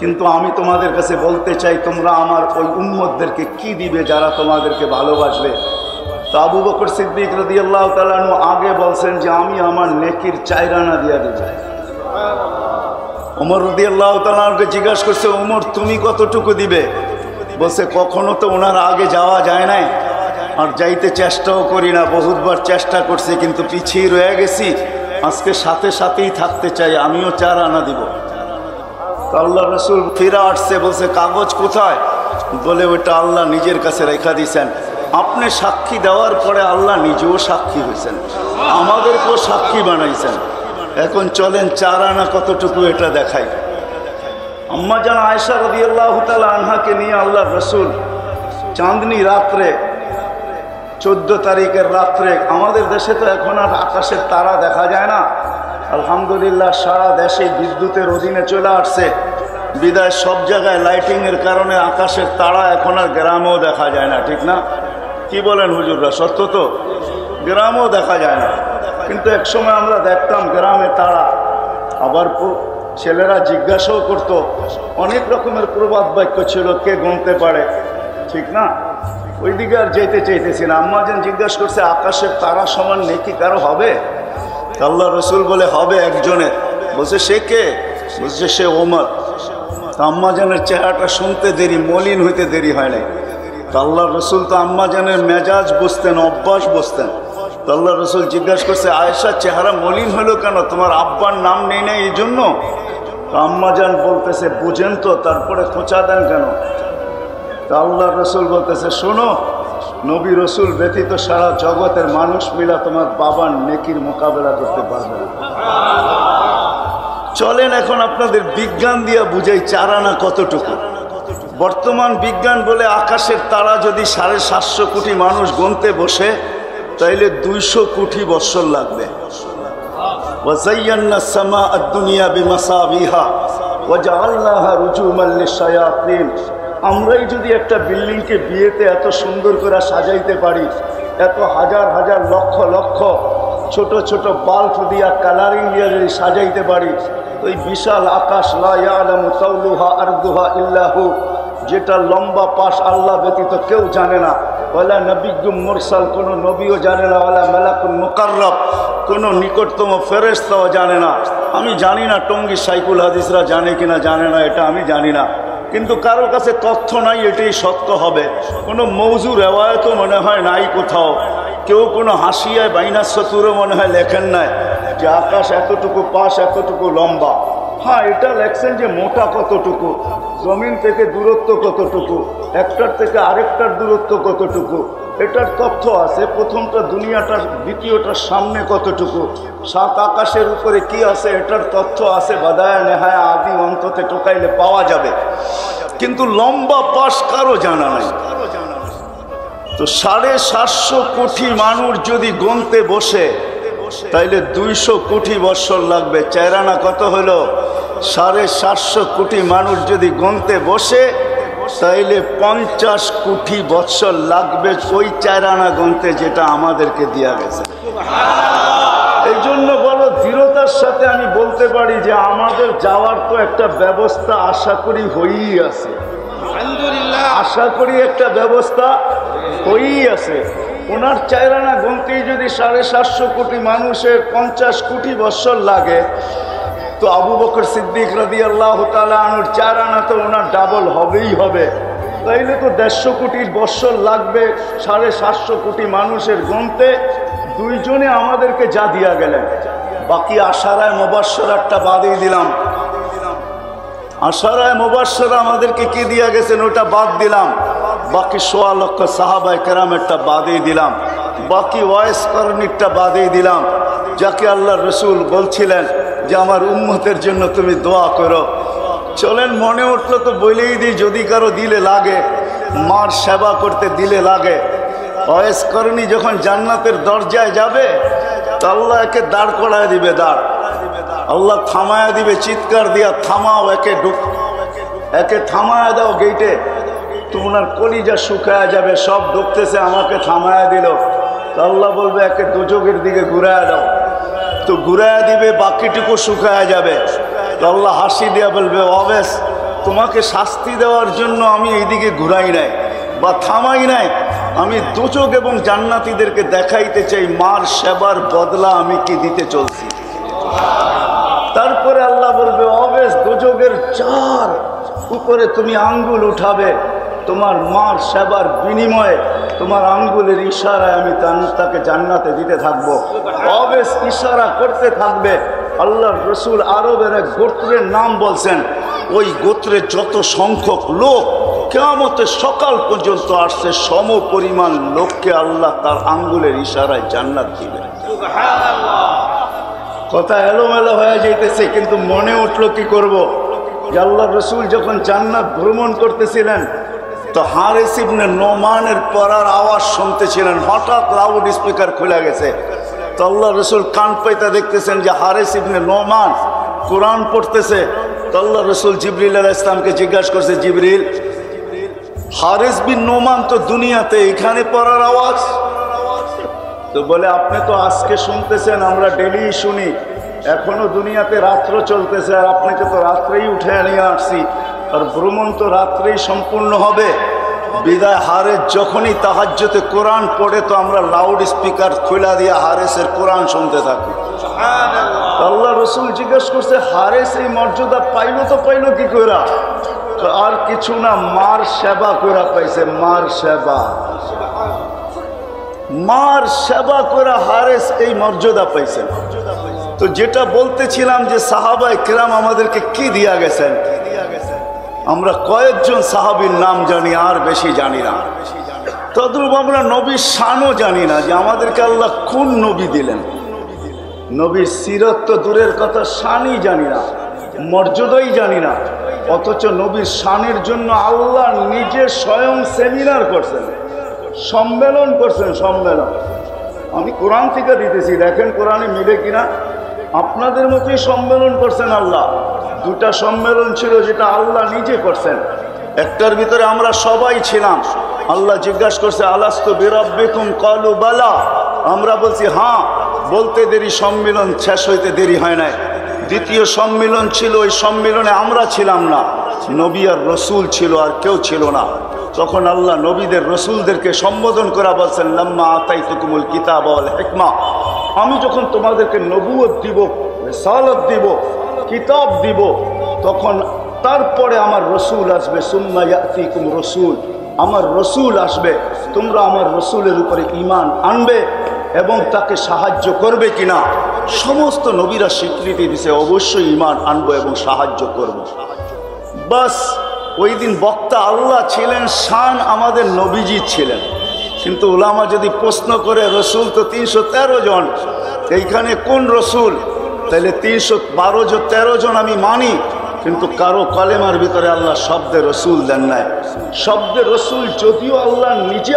কিন্তু আমি তোমাদের কাছে বলতে চাই তোমরা আমার ওই উম্মতদেরকে কি দিবে যারা তোমাদেরকে ভালোবাসবে? তো আবু বকর সিদ্দিক রাদিয়াল্লাহু তাআলা আনহু আগে বলছেন যে আমি আমার নেকির 4 আনা দিয়া দিব। ওমর রাদিয়াল্লাহু তাআলা আনহুকে জিজ্ঞাসা করছে, ওমর তুমি কতটুকু দিবে? বলছে, কখনো তো ওনার আগে যাওয়া যায় নাই, আর যাইতে চেষ্টাও করি না, বহুতবার চেষ্টা করছি কিন্তু পিছিয়ে রয়ে গেছি, আজকে সাথে সাথেই থাকতে চাই, আমিও 4 আনা দিব। তো আল্লাহ রসুল ফিরে আসছে, বলছে, কাগজ কোথায়? বলে, ওইটা আল্লাহ নিজের কাছে রেখা দিয়েছেন। আপনি সাক্ষী দেওয়ার পরে আল্লাহ নিজেও সাক্ষী হয়েছেন, আমাদেরকেও সাক্ষী বানাইছেন। এখন চলেন 4 আনা কতটুকু এটা দেখাই। আম্মা জান আয়েশা রাদিয়াল্লাহু তাআলা আনহাকে নিয়ে আল্লাহ রসুল চাঁদনি রাত্রে 14 তারিখের রাত্রে, আমাদের দেশে তো এখন আর আকাশের তারা দেখা যায় না, আলহামদুলিল্লাহ সারা দেশে বিদ্যুতের অধীনে চলে আসছে, বিদায় সব জায়গায় লাইটিংয়ের কারণে আকাশের তারা এখন আর গ্রামেও দেখা যায় না, ঠিক না? কি বলেন হুজুররা, সত্য তো? গ্রামেও দেখা যায় না, কিন্তু একসময় আমরা দেখতাম গ্রামে তারা। আবার ছেলেরা জিজ্ঞাসাও করত, অনেক রকমের প্রবাদ বাক্য ছিল, কে গুনতে পারে, ঠিক না? ওইদিকে আর যেতে চাইতেছি না। আম্মা যেন জিজ্ঞাসা করছে, আকাশের তারা সমান নেকি কারো হবে? আল্লাহ রসুল বলে, হবে একজনের। বলছে, সে কে? বলছে, সে ওমর। আম্মা জানের চেহারাটা শুনতে দেরি, মলিন হইতে দেরি হয় নাই। তো আল্লাহ রসুল তো আম্মা জানের মেজাজ বুঝতেন, অভ্যাস বুঝতেন। তো আল্লাহ রসুল জিজ্ঞাসা করছে, আয়েশার চেহারা মলিন হলো কেন? তোমার আব্বার নাম নেই নাই এই জন্য? তো আম্মা জান বলতেছে, বুঝেন তো, তারপরে খোঁচা দেন কেন? তা আল্লাহ রসুল বলতেছে, শোনো, নবী রসুল ব্যতীত সারা জগতের মানুষ মিলা তোমার বাবার নেকির মোকাবেলা করতে পারবে না। চলেন এখন আপনাদের বিজ্ঞান দিয়া বুঝাই 4 আনা কতটুকু। বর্তমান বিজ্ঞান বলে আকাশের তারা যদি 750 কোটি মানুষ গুনতে বসে, তাইলে 200 কোটি বৎসর লাগবে। ওয়াযায়্যানা সামাআ আদ-দুনিয়া বিমাসাবিহা ওয়াজআলনাহা রুজুমান লিশ-শায়াতিন। আমরাই যদি একটা বিল্ডিংকে বিয়েতে এত সুন্দর করে সাজাইতে পারি, এত হাজার হাজার লক্ষ লক্ষ ছোট ছোট বাল্ব দিয়া কালারিং দিয়ে যদি সাজাইতে পারি, তো এই বিশাল আকাশ, লা ইয়ালামু তাওলুহা আরদুহা ইল্লাহু, যেটা লম্বা পাশ আল্লাহ ব্যতীত কেউ জানে না, ওয়ালা নবিয়্যুম মুরসাল, কোনো নবীও জানে না, ওয়ালা মালাকুন মুকাররব, কোনো নিকটতম ফেরেশতাও জানে না। আমি জানি না টঙ্গী সাইকুল হাদিসরা জানে কিনা জানে না, এটা আমি জানি না, কিন্তু কারো কাছে তথ্য নাই এটাই সত্য হবে। কোনো মৌজু রেওয়ায়তও মনে হয় নাই কোথাও, কেউ কোনো হাসিয়ায় বাইনাস সতুরও মনে হয় লেখেন নাই যে আকাশ এতটুকু পাশ এতটুকু লম্বা। হ্যাঁ, এটা লেখছেন যে মোটা কতটুকু, জমিন থেকে দূরত্ব কতটুকু, একটার থেকে আরেকটার দূরত্ব কতটুকু, এটার তথ্য আছে। প্রথমটা দুনিয়াটার, দ্বিতীয়টার সামনে কতটুকু, সাত আকাশের উপরে কি আছে এটার তথ্য আছে। বাদায়া নেহায়া আদি অন্ততে টোকাইলে পাওয়া যাবে, কিন্তু লম্বা পাশ কারো জানা নাই। তো 750 কোটি মানুষ যদি গণতে বসে তাইলে 200 কোটি বৎসর লাগবে। চাইরানা কত হলো? 750 কোটি মানুষ যদি গণতে বসে তাইলে 50 কোটি বৎসর লাগবে ওই চাইরানা গণতে যেটা আমাদেরকে দেয়া গেছে। এই জন্য বড় দৃঢ়তার সাথে আমি বলতে পারি যে আমাদের যাওয়ার তো একটা ব্যবস্থা আশা করি হয়েই আছে। আশা করি একটা ব্যবস্থা হয়েই আছে। ওনার চাইরানা গণতেই যদি 750 কোটি মানুষের 50 কোটি বৎসর লাগে, তো আবু বকর সিদ্দিক রাদিয়াল্লাহু তাআলা আনহুর চাইরানা তো ওনার ডাবল হবেই হবে। তাইলে তো 150 কোটি বৎসর লাগবে 750 কোটি মানুষের গণতে। দুইজনে আমাদেরকে যা দিয়া গেলেন। বাকি আশারায় মুবাশশারাটা বাদই দিলাম। আশারায় মুবাশশারা আমাদেরকে কি দিয়া গেছেন ওটা বাদ দিলাম। বাকি 1.25 লক্ষ সাহাবায়ে কেরামেরটা বাদই দিলাম। বাকি ওয়াইস করণীরটা বাদই দিলাম, যাকে আল্লাহ রসুল বলছিলেন যে আমার উম্মতের জন্য তুমি দোয়া করো। চলেন, মনে উঠলো তো বলেই দিই, যদি কারো দিলে লাগে, মার সেবা করতে দিলে লাগে। ওয়াইস করণী যখন জান্নাতের দরজায় যাবে তো আল্লাহ একে দাঁড় করায় দিবে, দাঁড় আল্লাহ থামায়া দিবে, চিৎকার দিয়া থামাও, একে থামায়া দাও গেইটে। তো ওনার কলিজা শুকায়া যাবে, সব ঢুকতেছে, আমাকে থামায়া দিল। তো আল্লাহ বলবে একে দোজখের দিকে ঘুরায়া দাও। তো ঘুরায়া দিবে, বাকিটুকু শুকায়া যাবে। তো আল্লাহ হাসি দিয়া বলবে অবেশ, তোমাকে শাস্তি দেওয়ার জন্য আমি এইদিকে ঘুরাই নাই বা থামাই নাই, আমি দোজখ এবং জান্নাতীদেরকে দেখাইতে চাই মার সেবার বদলা আমি কি দিতে চলছি। তারপরে আল্লাহ বলবে অবেশ, দোজখের 4 উপরে তুমি আঙ্গুল উঠাবে, তোমার মার সেবার বিনিময়ে তোমার আঙ্গুলের ইশারায় আমি তাকে জান্নাতে দিতে থাকবো। অবেশ ইশারা করতে থাকবে। আল্লাহর রসুল আরবের এক গোত্রের নাম বলছেন, ওই গোত্রে যত সংখ্যক লোক কিয়ামতের সকাল পর্যন্ত আসছে, সম পরিমাণ লোককে আল্লাহ তার আঙ্গুলের ইশারায় জান্নাত দিবেন। কথা এলোমেলো হয়ে যাইতেছে, কিন্তু মনে উঠলো কি করব। যে আল্লাহ রসুল যখন জান্নাত ভ্রমণ করতেছিলেন তো হারিস ইবনে নোমানের পড়ার আওয়াজ শুনতেছিলেন। হঠাৎ লাউড স্পিকার খুলে গেছে। তো আল্লাহ রসুল কান পাইতা দেখতেছেন যে হারিস ইবনে নোমান কোরআন পড়তেছে। তো আল্লাহ রসুল জিবরিল আলাইহিস সালামকে জিজ্ঞাসা করছে, জিবরিল, হারিস বিন নোমান তো দুনিয়াতে, এখানে পড়ার আওয়াজ? তো বলে আপনি তো আজকে শুনতেছেন, আমরা ডেলি শুনি, এখনো দুনিয়াতে রাত্র চলতেছে, আর আপনাকে তো রাত্রেই উঠে নিয়ে আসছি, আর ভ্রমণ তো রাত্রেই সম্পূর্ণ হবে। বিদায় হারেস যখনই তাহাজ্জুদে কোরআন পড়ে তো আমরা লাউড স্পিকার খুলা দিয়ে হারেসের কোরআন শুনতে থাকি। আল্লাহ রসুল জিজ্ঞেস করছে, হারেস এই মর্যাদা পাইল তো পাইল কি কইরা? তো আর কিছু না, মার সেবা কইরা পাইছে। মার সেবা, মার সেবা কইরা হারেস এই মর্যাদা পাইছে। তো যেটা বলতেছিলাম যে সাহাবায়ে কেরাম আমাদেরকে কি দিয়া গেছেন, আমরা কয়েকজন সাহাবীর নাম জানি, আর বেশি জানি না। তদ্রূপ আমরা নবীর শানও জানি না, যে আমাদেরকে আল্লাহ কোন নবী দিলেন। নবীর সিরত তো দূরের কথা, শানই জানি না, মর্যাদাই জানি না। অথচ নবীর শানের জন্য আল্লাহ নিজে স্বয়ং সেমিনার করছেন, সম্মেলন করছেন, সম্মেলন। আমি কোরআন থেকে দিতেছি, দেখেন কোরআনে মিলে কিনা। আপনাদের মতোই সম্মেলন করছেন আল্লাহ। 2টা সম্মেলন ছিল যেটা আল্লাহ নিজে করছেন। একটার ভিতরে আমরা সবাই ছিলাম। আল্লাহ জিজ্ঞাসা করছে, আলাস্তু বিরাব্বিকুম? ক্বালু বালা। আমরা বলছি হ্যাঁ। বলতে দেরি, সম্মেলন শেষ হইতে দেরি হয় নাই। দ্বিতীয় সম্মেলন ছিল, ওই সম্মেলনে আমরা ছিলাম না, নবী আর রসুল ছিল, আর কেউ ছিল না। তখন আল্লাহ নবীদের রসুলদেরকে সম্বোধন করা বলছেন, লাম্মা আতাইতুকুমুল কিতাব ওয়াল হিকমা, আমি যখন তোমাদেরকে নবুয়ত দিব, রিসালাত দিব, কিতাব দিব, তখন তারপরে আমার রসুল আসবে। সুম্মা ইয়াতিকুম রসুল, আমার রসুল আসবে, তোমরা আমার রসুলের উপরে ঈমান আনবে এবং তাকে সাহায্য করবে কিনা। সমস্ত নবীরা স্বীকৃতি দিছে, অবশ্যই ঈমান আনবো এবং সাহায্য করব। বাস ওই দিন বক্তা আল্লাহ ছিলেন, শান আমাদের নবীজি ছিলেন। কিন্তু উলামা যদি প্রশ্ন করে রসুল তো 313 জন, এইখানে কোন রসুল? তাহলে 313 জন আমি মানি, কিন্তু কারো কলেমার ভিতরে আল্লাহ শব্দে রসুল দেন নাই। শব্দে রসুল যদিও আল্লাহ নিজে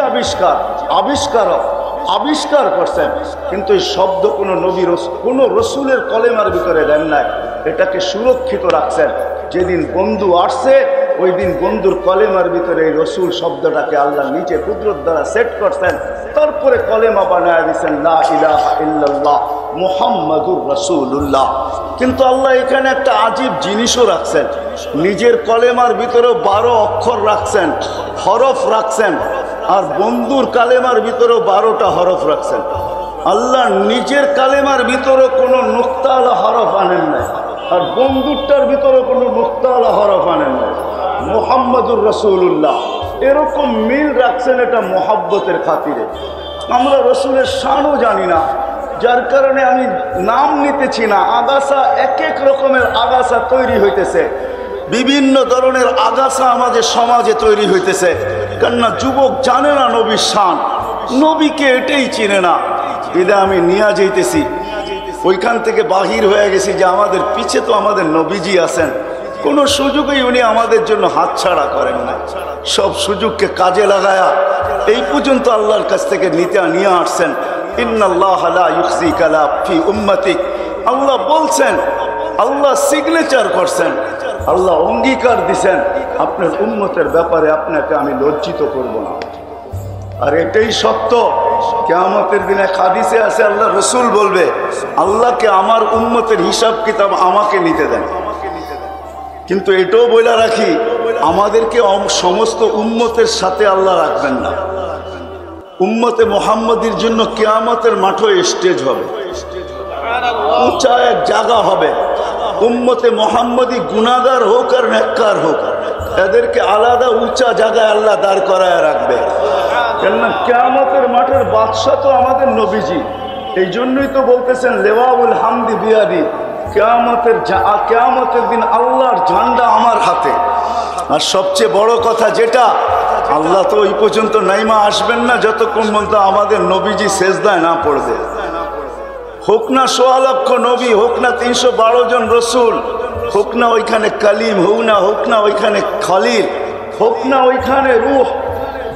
আবিষ্কার করছেন, কিন্তু এই শব্দ কোনো নবী কোনো রসুলের কলেমার ভিতরে দেন নাই। এটাকে সুরক্ষিত রাখছেন। যেদিন বন্ধু আসছে ওই দিন বন্ধুর কলেমার ভিতরে এই রসুল শব্দটাকে আল্লাহ নিজে কুদরত দ্বারা সেট করছেন, তারপরে কলেমা বানায় দিচ্ছেন লা ইলাহা ইল্লাল্লাহ মুহাম্মাদুর রাসূলুল্লাহ। কিন্তু আল্লাহ এখানে একটা আজীব জিনিসও রাখছেন, নিজের কলেমার ভিতরেও 12 অক্ষর রাখছেন, হরফ রাখছেন, আর বন্ধুর কালেমার ভিতরেও 12টা হরফ রাখছেন। আল্লাহ নিজের কালেমার ভিতরেও কোনো নুক্তাওয়ালা হরফ আনেন নাই, আর বন্ধুরটার ভিতরে কোনো নুক্তাওয়ালা হরফ আনেন নাই। মুহাম্মাদুর রাসূলুল্লাহ এরকম মিল রাখছেন, এটা মোহাব্বতের খাতিরে। আমরা রসুলের শানও জানি না, যার কারণে আমি নাম নিতেছি না। আগাছা এক এক রকমের আগাছা তৈরি হইতেছে, বিভিন্ন ধরনের আগাছা আমাদের সমাজে তৈরি হইতেছে। কেননা যুবক জানে না নবীর শান, নবীকে এটাই চিনে না। ঈদে আমি নিয়ে যাইতেছি, ওইখান থেকে বাহির হয়ে গেছি যে আমাদের পিছে তো আমাদের নবীজি আছেন, কোনো সুযোগই উনি আমাদের জন্য হাতছাড়া করেন না। সব সুযোগকে কাজে লাগায়া এই পর্যন্ত আল্লাহর কাছ থেকে নিয়ে আসছেন। ইন্নাল্লাহ লা ইউখজিকা লা ফি উম্মতিক, আল্লাহ বলছেন, আল্লাহ সিগনেচার করছেন, আল্লাহ অঙ্গীকার দিছেন, আপনার উম্মতের ব্যাপারে আপনাকে আমি লজ্জিত করব না। আর এটাই সত্য। কিয়ামতের দিনে হাদিসে আছে আল্লাহ রসুল বলবে, আল্লাহকে আমার উম্মতের হিসাব কিতাব আমাকে নিতে দেন। কিন্তু এটাও বলে রাখি, আমাদেরকে সমস্ত উম্মতের সাথে আল্লাহ রাখবেন না। উম্মতে মুহাম্মদীর জন্য কিয়ামতের মাঠে স্টেজ হবে, উঁচা এক জায়গা হবে। উম্মতে মুহাম্মদী গুনাহগার হোক আর নেককার হোক, এদেরকে আলাদা উঁচা জায়গায় আল্লাহ দাঁড় করায় রাখবে। কেননা কিয়ামতের মাঠের বাদশা তো আমাদের নবীজি। এই জন্যই তো বলতেছেন লেওয়াউল হামদি বিয়াদি, কিয়ামতের দিন আল্লাহর ঝান্ডা আমার হাতে। আর সবচেয়ে বড় কথা যেটা, আল্লাহ তো ওই পর্যন্ত নাইমা আসবেন না যতক্ষণ পর্যন্ত আমাদের নবীজি সেজদায় না পড়বে। হোক না ১৬ লক্ষ নবী, হোক না ৩১২ জন রসুল, হোক না ওইখানে কালিম, হোক না ওইখানে খালিল, হোক না ওইখানে রূহ,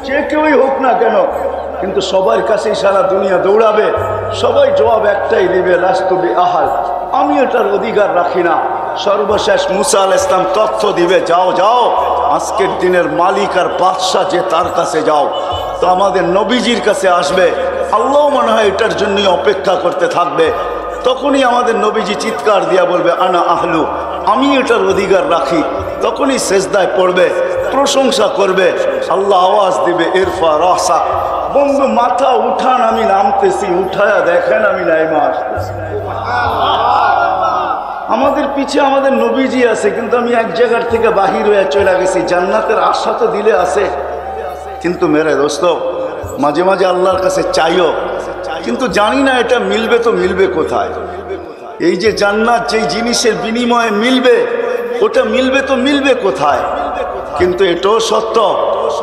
যে কেউই হোক না কেন, কিন্তু সবার কাছেই সারা দুনিয়া দৌড়াবে। সবাই জবাব একটাই দিবে, লাস্তু বিআহাল, আমি এটার অধিকার রাখি না। সর্বশেষ মুসা আলাইহিস সালাম তথ্য দিবে, যাও যাও, আজকের দিনের মালিক আর বাদশাহ যে তার কাছে যাও। তো আমাদের নবীজির কাছে আসবে, আল্লাহ মনে হয় এটার জন্যই অপেক্ষা করতে থাকবে। তখনই আমাদের নবীজি চিৎকার দিয়া বলবে, আনা আহলু, আমি এটার অধিকার রাখি। তখনই সেজদায় পড়বে, প্রশংসা করবে। আল্লাহ আওয়াজ দিবে, ইরফা রাসা, বন্ধু মাথা উঠান, আমি নামতেছি, উঠায়া দেখেন আমি নাইমা আসতেছি। আমাদের পিছে আমাদের নবীজি আছে, কিন্তু আমি এক জায়গার থেকে বাহির হয়ে চলে গেছি। জান্নাতের আশা তো দিলে আছে, কিন্তু মেরে দোস্ত মাঝে মাঝে আল্লাহর কাছে চাইও, কিন্তু জানি না এটা মিলবে তো মিলবে কোথায়। এই যে জান্নাত যেই জিনিসের বিনিময়ে মিলবে, ওটা মিলবে তো মিলবে কোথায়। কিন্তু এটাও সত্য,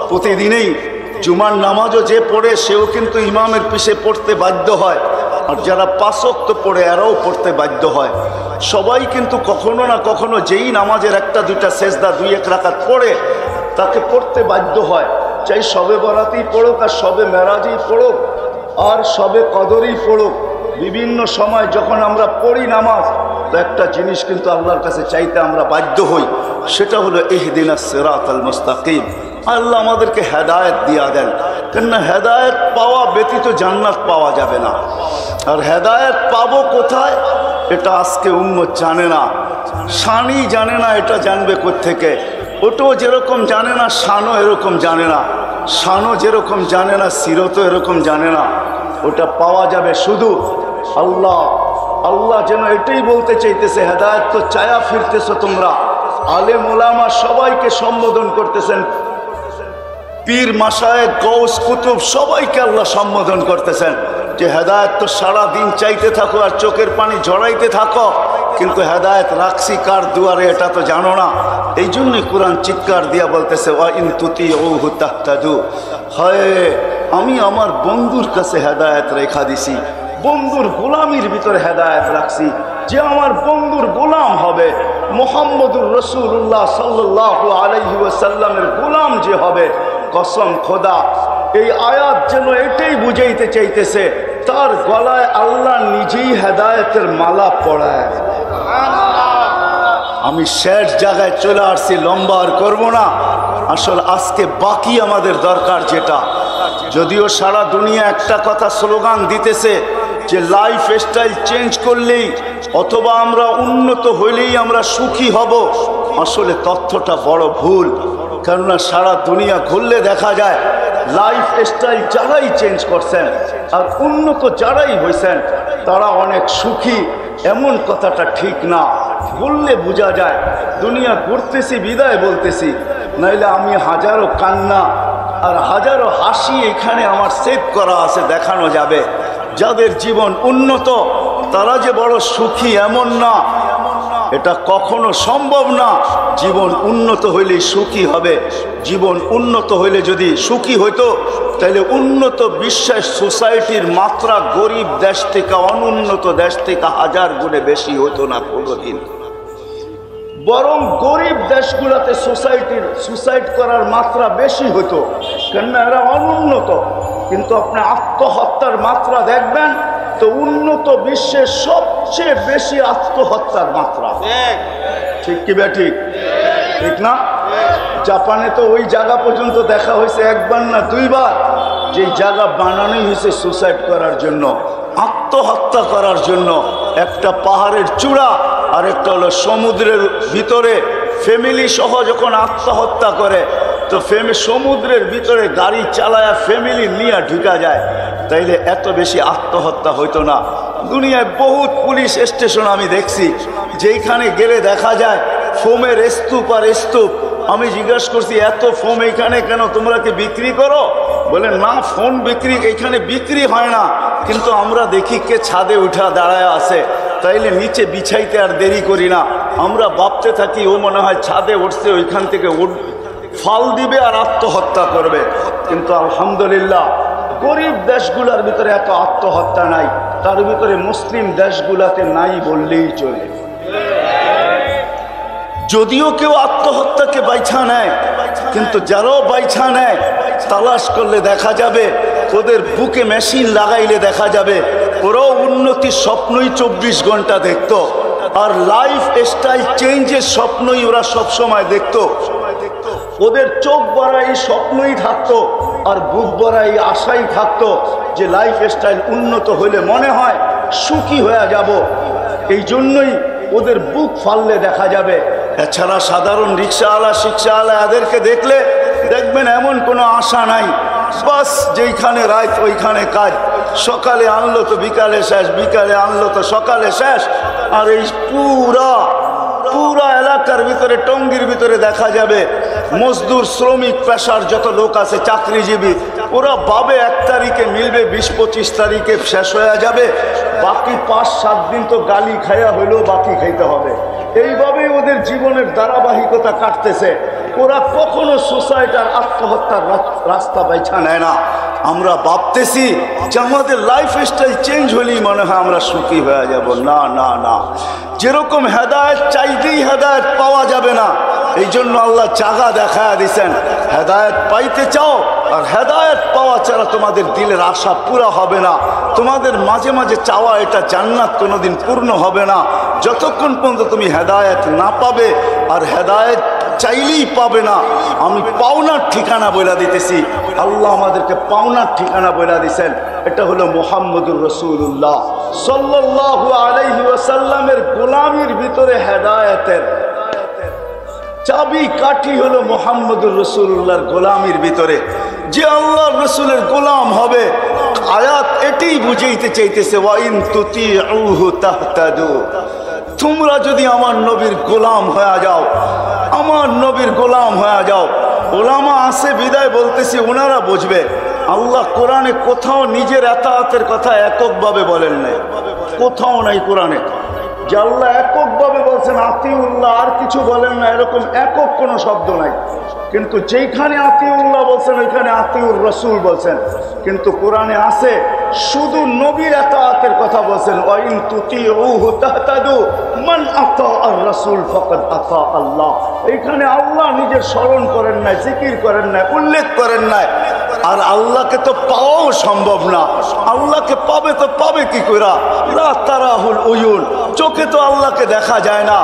প্রতিদিনেই জুমার নামাজও যে পড়ে সেও কিন্তু ইমামের পিছে পড়তে বাধ্য হয়, আর যারা 5 ওয়াক্ত পড়ে এরাও পড়তে বাধ্য হয়। সবাই কিন্তু কখনো না কখনো যেই নামাজের 1-2টা সেজদা 2-1 রাকাত পড়ে, তাকে পড়তে বাধ্য হয়। চাই সবে বরাতেই পড়ুক, আর সবে মেরাজই পড়ুক, আর সবে কদরই পড়ুক, বিভিন্ন সময় যখন আমরা পড়ি নামাজ, তো একটা জিনিস কিন্তু আল্লাহর কাছে চাইতে আমরা বাধ্য হই, সেটা হলো ইহদিনাস সিরাতাল মুস্তাকিম। আল্লাহ আমাদেরকে হেদায়েত দিয়া দেন, কেননা হেদায়েত পাওয়া ব্যতীত জান্নাত পাওয়া যাবে না। আর হেদায়েত পাবো কোথায়, এটা আজকে উম্মত জানে না, শানই জানে না। এটা জানবে কোত্থেকে? ওটাও যেরকম জানে না, শানও এরকম জানে না। শানও যেরকম জানে না, সিরতও এরকম জানে না। ওটা পাওয়া যাবে শুধু আল্লাহ। আল্লাহ যেন এটাই বলতে চাইতেছে, হেদায়েত তো চায়া ফিরতেছো তোমরা। আলেম ওলামা সবাইকে সম্বোধন করতেছেন, পীর মাশায়েখ গৌস কুতুব সবাইকে আল্লাহ সম্বোধন করতেছেন যে হেদায়েত তো সারাদিন চাইতে থাকো আর চোখের পানি ঝরাইতে থাকো, কিন্তু হেদায়েত রাখছি কার দুয়ারে এটা তো জানো না। এই জন্যই কোরআন চিৎকার দিয়া বলতেছে, ওয়া ইন তুতিউহু তাহতাদু, হয় আমি আমার বন্ধুর কাছে হেদায়েত রেখা দিছি, বন্ধুর গোলামির ভিতরে হেদায়েত রাখছি। যে আমার বন্ধুর গোলাম হবে, মুহাম্মদুর রাসূলুল্লাহ সাল্লাল্লাহু আলাইহি ওয়াসাল্লামের গোলাম যে হবে, কসম খোদা এই আয়াত যেন এটাই বুঝাইতে চাইতেছে, তার গলায় আল্লাহ নিজেই হেদায়েতের মালা পড়ায়। আমি শেষ জায়গায় চলে আসছি, লম্বা আর করবো না। আসলে আজকে বাকি আমাদের দরকার যেটা, যদিও সারা দুনিয়া একটা কথা স্লোগান দিতেছে যে লাইফ স্টাইল চেঞ্জ করলেই অথবা আমরা উন্নত হইলেই আমরা সুখী হব, আসলে তথ্যটা বড় ভুল। কেননা সারা দুনিয়া ঘুরলে দেখা যায় লাইফ স্টাইল যারাই চেঞ্জ করছেন আর উন্নত যারাই হয়েছেন তারা অনেক সুখী, এমন কথাটা ঠিক না। বললে বোঝা যায় দুনিয়া ঘুরতেছি বিদায় বলতেছি, নাইলে আমি হাজারো কান্না আর হাজারো হাসি এখানে আমার সেভ করা আছে, দেখানো যাবে। যাদের জীবন উন্নত তারা যে বড় সুখী এমন না, এটা কখনো সম্ভব না। জীবন উন্নত হইলেই সুখী হবে। জীবন উন্নত হইলে যদি সুখী হইতো তাহলে উন্নত বিশ্বের সোসাইটির মাত্রা গরিব দেশ থেকে অনুন্নত দেশ থেকে 1000 গুণে বেশি হতো না কোনোদিন। বরং গরিব দেশগুলোতে সুসাইড করার মাত্রা বেশি হতো, কেননা এরা অনুন্নত। কিন্তু আপনি আত্মহত্যার মাত্রা দেখবেন তো উন্নত বিশ্বের সবচেয়ে বেশি আত্মহত্যার মাত্রা। ঠিক কি ঠিক? ঠিক না? জাপানে তো ওই জায়গা পর্যন্ত দেখা হয়েছে একবার না দুইবার, যে জায়গা বানানোই হয়েছে সুসাইড করার জন্য, আত্মহত্যা করার জন্য। একটা পাহাড়ের চূড়া আর একটা হলো সমুদ্রের ভিতরে। ফ্যামিলি সহ যখন আত্মহত্যা করে তো সমুদ্রের ভিতরে গাড়ি চালায় ফ্যামিলি নিয়ে ঢুকা যায়, তাইলে এত বেশি আত্মহত্যা হইতো না। দুনিয়ায় বহুত পুলিশ স্টেশন আমি দেখছি যেখানে গেলে দেখা যায় ফোমের স্তূপ আর স্তূপ। আমি জিজ্ঞাসা করছি এত ফোম এইখানে কেন, তোমরা কি বিক্রি করো? বলে না, ফোন বিক্রি এখানে বিক্রি হয় না, কিন্তু আমরা দেখি কে ছাদে উঠা দাঁড়ায় আছে, তাইলে নিচে বিছাইতে আর দেরি করি না। আমরা ভাবতে থাকি ও মনে হয় ছাদে উঠছে, ওইখান থেকে ফাল দিবে আর আত্মহত্যা করবে। কিন্তু আলহামদুলিল্লাহ গরিব দেশগুলোর ভিতরে এত আত্মহত্যা নাই, তার ভিতরে মুসলিম দেশগুলাতে নাই বললেই চলে। যদিও কেউ আত্মহত্যাকে বাইছা নেয়, কিন্তু যারাও বাইছা নেয় তালাশ করলে দেখা যাবে, ওদের বুকে মেশিন লাগাইলে দেখা যাবে ওরাও উন্নতির স্বপ্নই 24 ঘন্টা দেখত, আর লাইফ স্টাইল চেঞ্জের স্বপ্নই ওরা সবসময় দেখত। ওদের চোখ ভরা এই স্বপ্নই থাকতো আর বুক ভরা এই আশাই থাকতো যে লাইফ স্টাইল উন্নত হইলে মনে হয় সুখী হয়ে যাব। এই জন্যই ওদের বুক ফাললে দেখা যাবে। এছাড়া সাধারণ রিক্সাওয়ালা শিক্ষাওয়ালা এদেরকে দেখলে দেখবেন এমন কোনো আশা নাই, বাস যেইখানে রাত ওইখানে কাজ, সকালে আনলো তো বিকালে শেষ, বিকালে আনলো তো সকালে শেষ। আর এই পুরা এলাকার ভিতরে টঙ্গীর ভিতরে দেখা যাবে মজদুর শ্রমিক পেশার যত লোক আছে চাকরিজীবী, ওরা ভাবে 1 তারিখে মিলবে, 20-25 তারিখে শেষ হয়ে যাবে, বাকি 5-7 দিন তো গালি খাইয়া হইলেও বাকি খাইতে হবে। এইভাবেই ওদের জীবনের ধারাবাহিকতা কাটতেছে। ওরা কখনো সুসাইড আর আত্মহত্যার রাস্তা বাইছা নেয় না। আমরা ভাবতেছি যে আমাদের লাইফ স্টাইল চেঞ্জ হলেই মনে হয় আমরা সুখী হয়ে যাব। না না না, যেরকম হেদায়েত চাইতেই হেদায়েত পাওয়া যাবে না। এই জন্য আল্লাহ জায়গা দেখায়া দিছেন, হেদায়েত পাইতে চাও আর হেদায়েত পাওয়া ছাড়া তোমাদের দিলের আশা পুরা হবে না। তোমাদের মাঝে মাঝে চাওয়া এটা জান্নাত কোনোদিন পূর্ণ হবে না যতক্ষণ পর্যন্ত তুমি হেদায়েত না পাবে, আর হেদায়েত চাইলেই পাবে না। আমি পাওনার ঠিকানা বলে দিতেছি, আল্লাহ আমাদেরকে পাওনার ঠিকানা বলে দিছেন, এটা হলো মুহাম্মদুর রাসূলুল্লাহ সাল্লাল্লাহু আলাইহি ওয়াসাল্লামের গোলামির ভিতরে হেদায়েতের চাবি কাঠি হলো মুহাম্মদুর রাসূলুল্লাহর গোলামির ভিতরে। যে আল্লাহর রাসূলের গোলাম হবে, আয়াত এটাই বুঝাইতে চাইতেছে, ওয়া ইন তুতিউহু তাহতাদু। তোমরা যদি আমার নবীর গোলাম হয়ে যাও, আমার নবীর গোলাম হয়ে যাও। ওলামা আছে বিদায় বলতেছি, ওনারা বুঝবে। আল্লাহ কোরআনে কোথাও নিজের এতাআতের কথা এককভাবে বলেন নাই, কোথাও নাই কোরআনে যে আল্লাহ এককভাবে বলছেন আতিউল্লাহ, আর কিছু বলেন না, এরকম একক কোনো শব্দ নাই। কিন্তু যেখানে আতিউল্লাহ বলছেন ওইখানে আতিউর রসুল বলছেন, কিন্তু কোরআনে আছে শুধু নবীর আতাআতের কথা বলছেন, ওয়াইন তুতিউহু তাহতাদু মান আতা আর রাসূল ফাকাদ আতা আল্লাহ। এইখানে আল্লাহ নিজের স্মরণ করেন নাই, জিকির করেন নাই, উল্লেখ করেন নাই। আর আল্লাহকে তো পাওয়াও সম্ভব না। আল্লাহকে পাবে তো পাবে কি কইরা? লা তারাহুল উয়ুন, চোখে তো আল্লাহকে দেখা যায় না।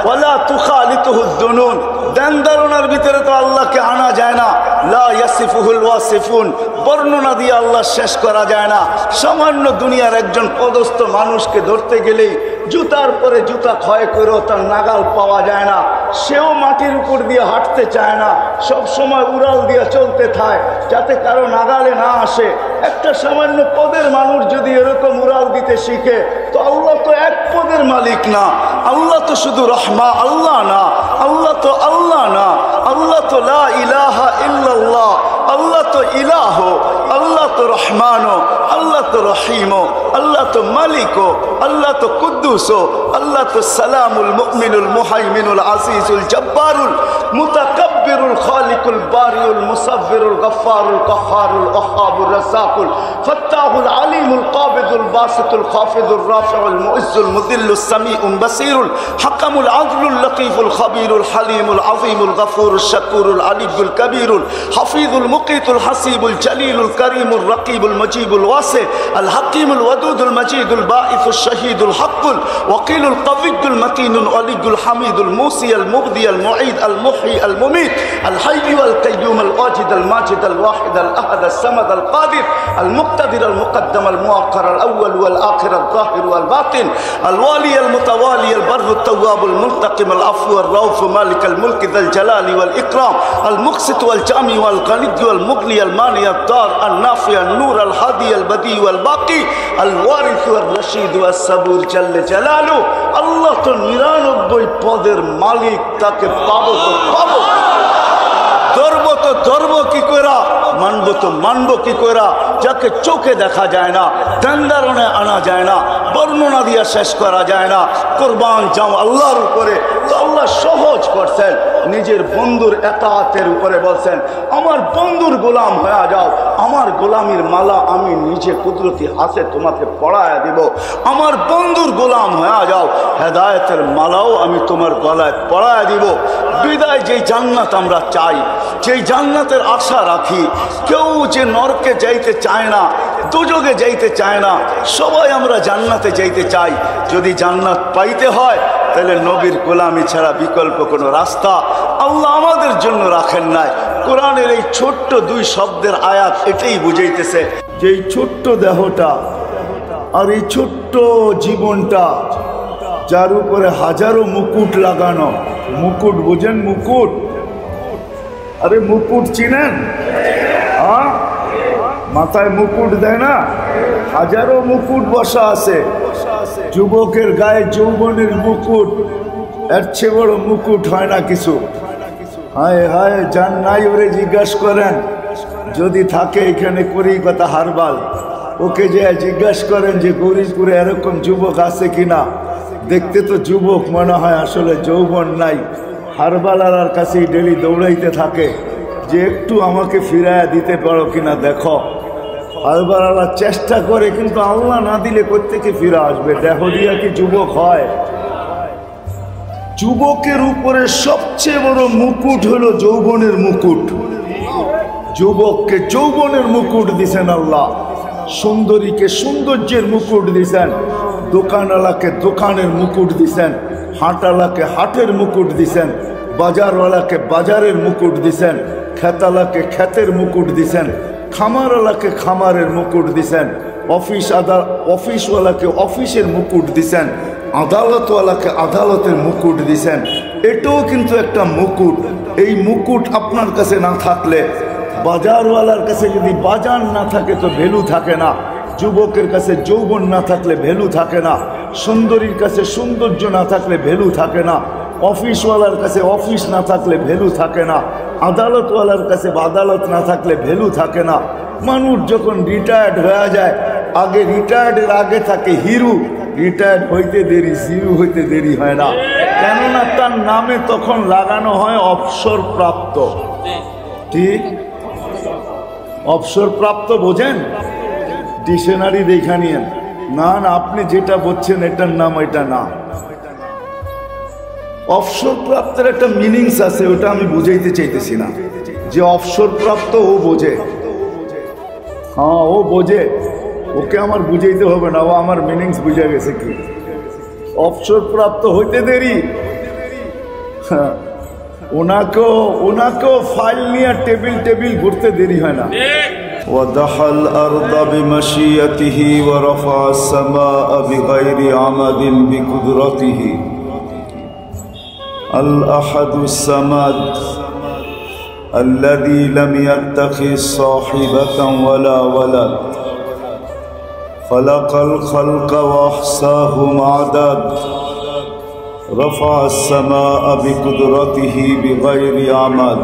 ওয়ালা তুখালিতুহুদ দুনুন, ধ্যান ধারণার ভিতরে তো আল্লাহকে আনা যায় না। লা ইয়াসিফুহুল ওয়াসিফুন, বর্ণনা দিয়ে আল্লাহ শেষ করা যায় না। সামান্য দুনিয়ার একজন পদস্থ মানুষকে ধরতে গেলেই জুতার পরে জুতা ক্ষয় করেও তার নাগাল পাওয়া যায় না। সেও মাটির উপর দিয়ে হাঁটতে চায় না, সব সময় উড়াল দিয়ে চলতে থাকে যাতে কারো নাগালে না আসে। একটা সামান্য পদের মানুষ যদি এরকম উড়াল দিতে শিখে, তো আল্লাহ তো এক পদের মালিক না। আল্লাহ তো শুধু রহমা আল্লাহ না, আল্লাহ তো আল্লাহ না, আল্লাহ তো লা ইলাহা ইল্লাল্লাহ, আল্লাহ তো ইলাহ, আল্লাহ তো রহমান, আল্লাহ তো রহিম, আল্লাহ তো মালিক, আল্লাহ তো কুদ্দুস, আল্লাহ তো সালামুল মুমিনুল মুহাইমিনুল আজিজুল জব্বারুল মুতাকাব্বিরুল খালিকুল বারিউল মুসাব্বিরুল গফফারুল কাহ্হারুল ওয়াহ্হাবুর রাসাকুল ফাত্তাহুল আলিমুল কাবিদুল বাসিতুল খাফিদুর রাফিউল মুইজ্জুল মুদিল্লুস সামিউল বাসিরুল হাকামুল আদলুল লতীফুল খাবীরুল হালিমুল আযীমুল গফুরুশ শাকুরুল আলিয়ুল কবীরুল হাফিজুল মুকিতুল হাসিবুল জলিলুল করিমুল রকিবুল মজিবুল ওয়াসি আল হাকিমুল ওয়াদুদুল মজিদুল বাঈসুশ শহীদুল হকুল ওয়াকিলুল কবিয়ুল মতিনুল আলিয়ুল হামিদুল মুসি আল মুবদি আল মুঈদ আল মুহয়ি আল মুমীত আল হাইয়্যু আল কাইয়্যুম আল ওয়াজিদ আল মাজিদ আল ওয়াহিদ আল আহাদ আল সামাদ আল কাদির আল মুক্তাদির আল মুকদ্দম আল মুআক্কার আল আউয়াল ওয়াল আখির আল যাহির ওয়াল বাতিন আল ওয়ালি আল মুতাওয়ালি আল বরর আল তাওয়াব আল মুনতাকিম আল আফু আল রাউফ মালিক আল মুলক যাল জালালি ওয়াল ইকরাম আল মুকসিত ওয়াল জামি ওয়াল গানিয় ওয়াল মুগনি আল মানি আল দার আল নাফি আল নূর আল হাদি আল বদি ওয়াল বাকি আল ওয়ারিস ওয়াল রশিদ ওয়াস সাবুর জাল্লে জালালু। আল্লাহ তো 99 পদের মালিক, তাকে পাবো তো পাবো, ধরবো তো ধরবো কি কইরা, মানবো তো মানবো কি কইরা? যাকে চোখে দেখা যায় না, ধ্যান ধারণায় আনা যায় না, বর্ণনা দিয়ে শেষ করা যায় না। কোরবান যাও আল্লাহর উপরে, তো আল্লাহ সহজ করছেন। নিজের বন্ধুর এতাআতের উপরে বলছেন, আমার বন্ধুর গোলাম হয়ে যাও, আমার গোলামির মালা আমি নিজে কুদরতি হাতে তোমাকে পড়ায় দিব। আমার বন্ধুর গোলাম হয়ে যাও, হেদায়েতের মালাও আমি তোমার গলায় পড়ায় দিব। বিদায় যেই জান্নাত আমরা চাই, যেই জান্নাতের আশা রাখি, কেউ যে নরকে যাইতে চায় না, দুজকে যাইতে চায় না, সবাই আমরা জান্নাতে যাইতে চাই। যদি জান্নাত পাইতে হয় তাহলে নবীর গোলামি ছাড়া বিকল্প কোনো রাস্তা আল্লাহ আমাদের জন্য রাখেন নাই। কোরআনের এই ছোট্ট 2 শব্দের আয়াত এটাই বুঝাইতেছে যে এই ছোট্ট দেহটা আর এই ছোট্ট জীবনটা, যার উপরে হাজারো মুকুট লাগানো। মুকুট বুঝেন? মুকুট, আরে মুকুট চিনেন? হ্যাঁ, মাথায় মুকুট দেয় না, হাজারো মুকুট বসা আছে। যুবকের গায়ে যৌবনের মুকুট, এর চেয়ে বড় মুকুট হয় না কিছু। হায় হায়, যান নাই ওরে জিজ্ঞাসা করেন, যদি থাকে এখানে করি কথা হারবাল, ওকে যে জিজ্ঞাসা করেন যে গৌরীপুরে এরকম যুবক আছে কিনা। দেখতে তো যুবক মনে হয়, আসলে যৌবন নাই। হারবালার কাছেই ডেলি দৌড়াইতে থাকে যে একটু আমাকে ফিরাইয়া দিতে পারো কিনা দেখো। হারবালার চেষ্টা করে, কিন্তু আল্লাহ না দিলে কোত্থেকে ফিরে আসবে? দেহ দিয়া কি যুবক হয়? যুবকের উপরে সবচেয়ে বড় মুকুট হলো যৌবনের মুকুট। যুবককে যৌবনের মুকুট দিছেন আল্লাহ, সুন্দরীকে সৌন্দর্যের মুকুট দিছেন, দোকানওয়ালাকে দোকানের মুকুট দিছেন, হাটওয়ালাকে হাটের মুকুট দিছেন, বাজারওয়ালাকে বাজারের মুকুট দিছেন, খেতালাকে খেতের মুকুট দিছেন, খামারওয়ালাকে খামারের মুকুট দিছেন, অফিসওয়ালাকে অফিসের মুকুট দিছেন, আদালতওয়ালাকে আদালতের মুকুট দিছেন। এটাও কিন্তু একটা মুকুট। এই মুকুট আপনার কাছে না থাকলে, বাজারওয়ালার কাছে যদি বাজার না থাকে তো ভ্যালু থাকে না, যুবকের কাছে যৌবন না থাকলে ভ্যালু থাকে না, সুন্দরীর কাছে সৌন্দর্য না থাকলে ভ্যালু থাকে না, অফিসওয়ালার কাছে অফিস না থাকলে ভ্যালু থাকে না, আদালতওয়ালার কাছে আদালত না থাকলে ভ্যালু থাকে না। মানুষ যখন রিটায়ার্ড হয়ে যায়, আগে রিটায়ার্ডের আগে থাকে হিরু, রিটায়ার্ড হইতে দেরি, জিরু হইতে দেরি হয় না, কেননা তার নামে তখন লাগানো হয় অবসরপ্রাপ্ত। ঠিক অবসরপ্রাপ্ত বোঝেন, ডিকশনারি দেখা নিয়েন। না না, আপনি যেটা বলছেন এটার নাম এটা না। অবসরপ্রাপ্তের একটা মিনিংস আছে, ওটা আমি বুঝাইতে চাইতেছি না। যে অবসরপ্রাপ্ত ও বোঝে, হ্যাঁ ও বোঝে, ওকে আমার বুঝাইতে হবে না, ও আমার মিনিংস বুঝে গেছে। কি অবসরপ্রাপ্ত হইতে দেরি, ওনাকেও ফাইল নিয়ে টেবিল ঘুরতে দেরি হয় না। وضحى الأرض بمشيئته ورفع السماء بغير عمد بقدرته الأحد الصمد الذي لم يتخذ صاحبة ولا ولد خلق الخلق وأحصاهم عدد رفع السماء بقدرته بغير عمد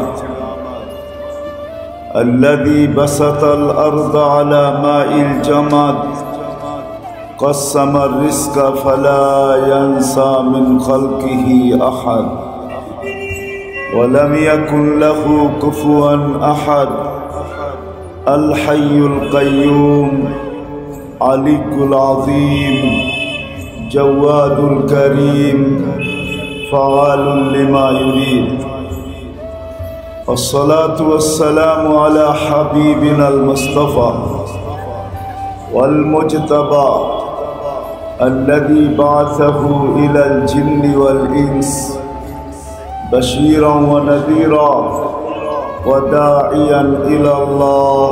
الذي بسط الأرض على ماء الجمد قسم الرزق فلا ينسى من خلقه أحد ولم يكن له كفوا أحد الحي القيوم علي العظيم جواد الكريم فعال لما يريد والصلاة والسلام على حبيبنا المصطفى والمجتبى الذي بعثه إلى الجن والإنس بشيرا ونذيرا وداعيا إلى الله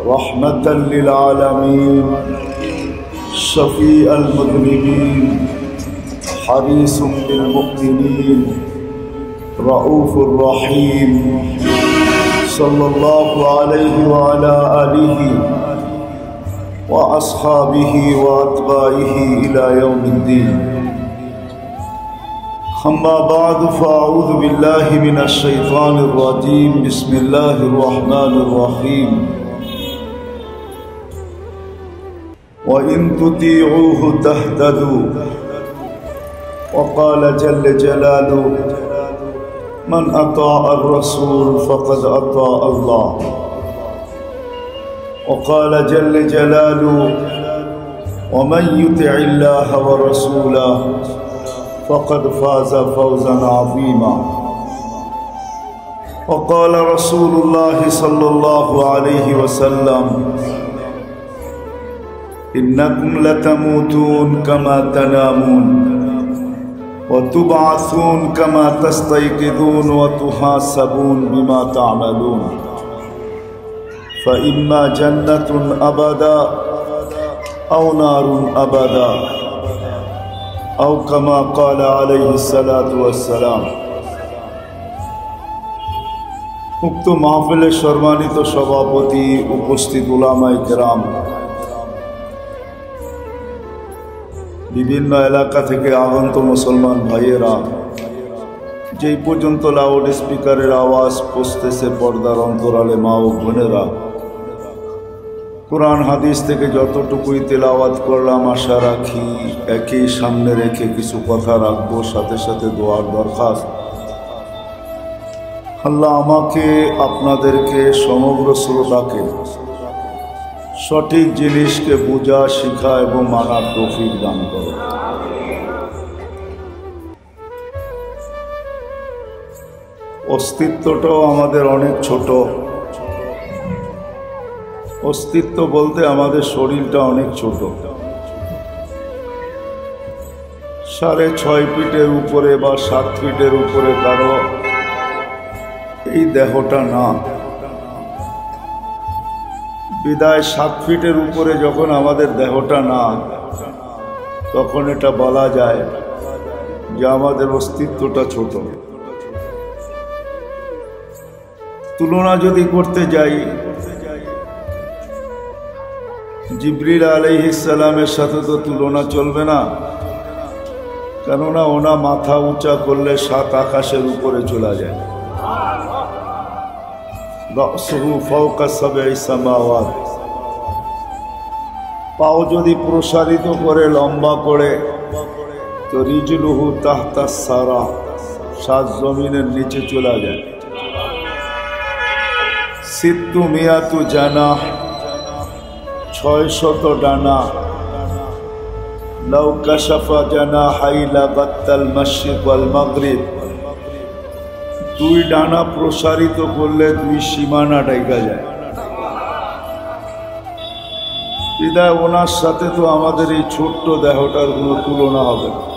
رحمة للعالمين شفيع المذنبين حريص بالمؤمنين رؤوف الرحيم صلى الله عليه وعلى آله وأصحابه وأتباعه إلى يوم الدين أما بعد فأعوذ بالله من الشيطان الرجيم بسم الله الرحمن الرحيم وإن تطيعوه تهتدوا وقال جل جلاله من أطاع الرسول فقد أطاع الله وقال جل جلاله ومن يطع الله ورسوله فقد فاز فوزا عظيما وقال رسول الله صلى الله عليه وسلم إنكم لتموتون كما تنامون وتبعثون كما تستيقظون وتحاسبون بما تعملون فإما جنة أبدا أو نار أبدا أو كما قال عليه الصلاة والسلام উক্ত মাহফিলের সম্মানিত সভাপতি, উপস্থিত উলামায়ে কেরাম, বিভিন্ন এলাকা থেকে আগত মুসলমান ভাইয়েরা, যেই পর্যন্ত লাউড স্পিকারের আওয়াজ পৌঁছতেছে পর্দার অন্তরালে মা ও বোনেরা, কোরআন হাদিস থেকে যতটুকুই তেলাওয়াত করলাম আশা রাখি একই সামনে রেখে কিছু কথা রাখবো, সাথে সাথে দোয়ার দরখাস্ত। আল্লাহ আমাকে, আপনাদেরকে, সমগ্র শ্রোতাকে সঠিক জিনিসকে বোঝা, শিখা এবং মানার তৌফিক দান করে। অস্তিত্বটাও আমাদের অনেক ছোট। অস্তিত্ব বলতে আমাদের শরীরটা অনেক ছোট। 6.5 ফিটের উপরে বা 7 ফিটের উপরে কারো এই দেহটা না। বিদায় 7 ফিটের উপরে যখন আমাদের দেহটা না, তখন এটা বলা যায় যে আমাদের অস্তিত্বটা ছোট। তুলনা যদি করতে যাই, জিবরিল আলাইহিস সালামের সাথে তো তুলনা চলবে না, কেননা ওনা মাথা উঁচা করলে 7 আকাশের উপরে চলে যায়। পাও যদি প্রসারিত করে লম্বা করে, তো রিজলুহু তাহতা সারা, 7 জমিনের নিচে চলে যায়। সিত্তু মিয়াতু জানাহ, 600 ডানা। লাউ কাশাফা জানাহাই লাগাত্তাল মাশরিক ওয়াল মাগরিব, 2 ডানা প্রসারিত করলে 2 সীমানা ঢাকা যায়। বিদায় ওনার সাথে তো আমাদের এই ছোট্ট দেহটার কোনো তুলনা হবে না।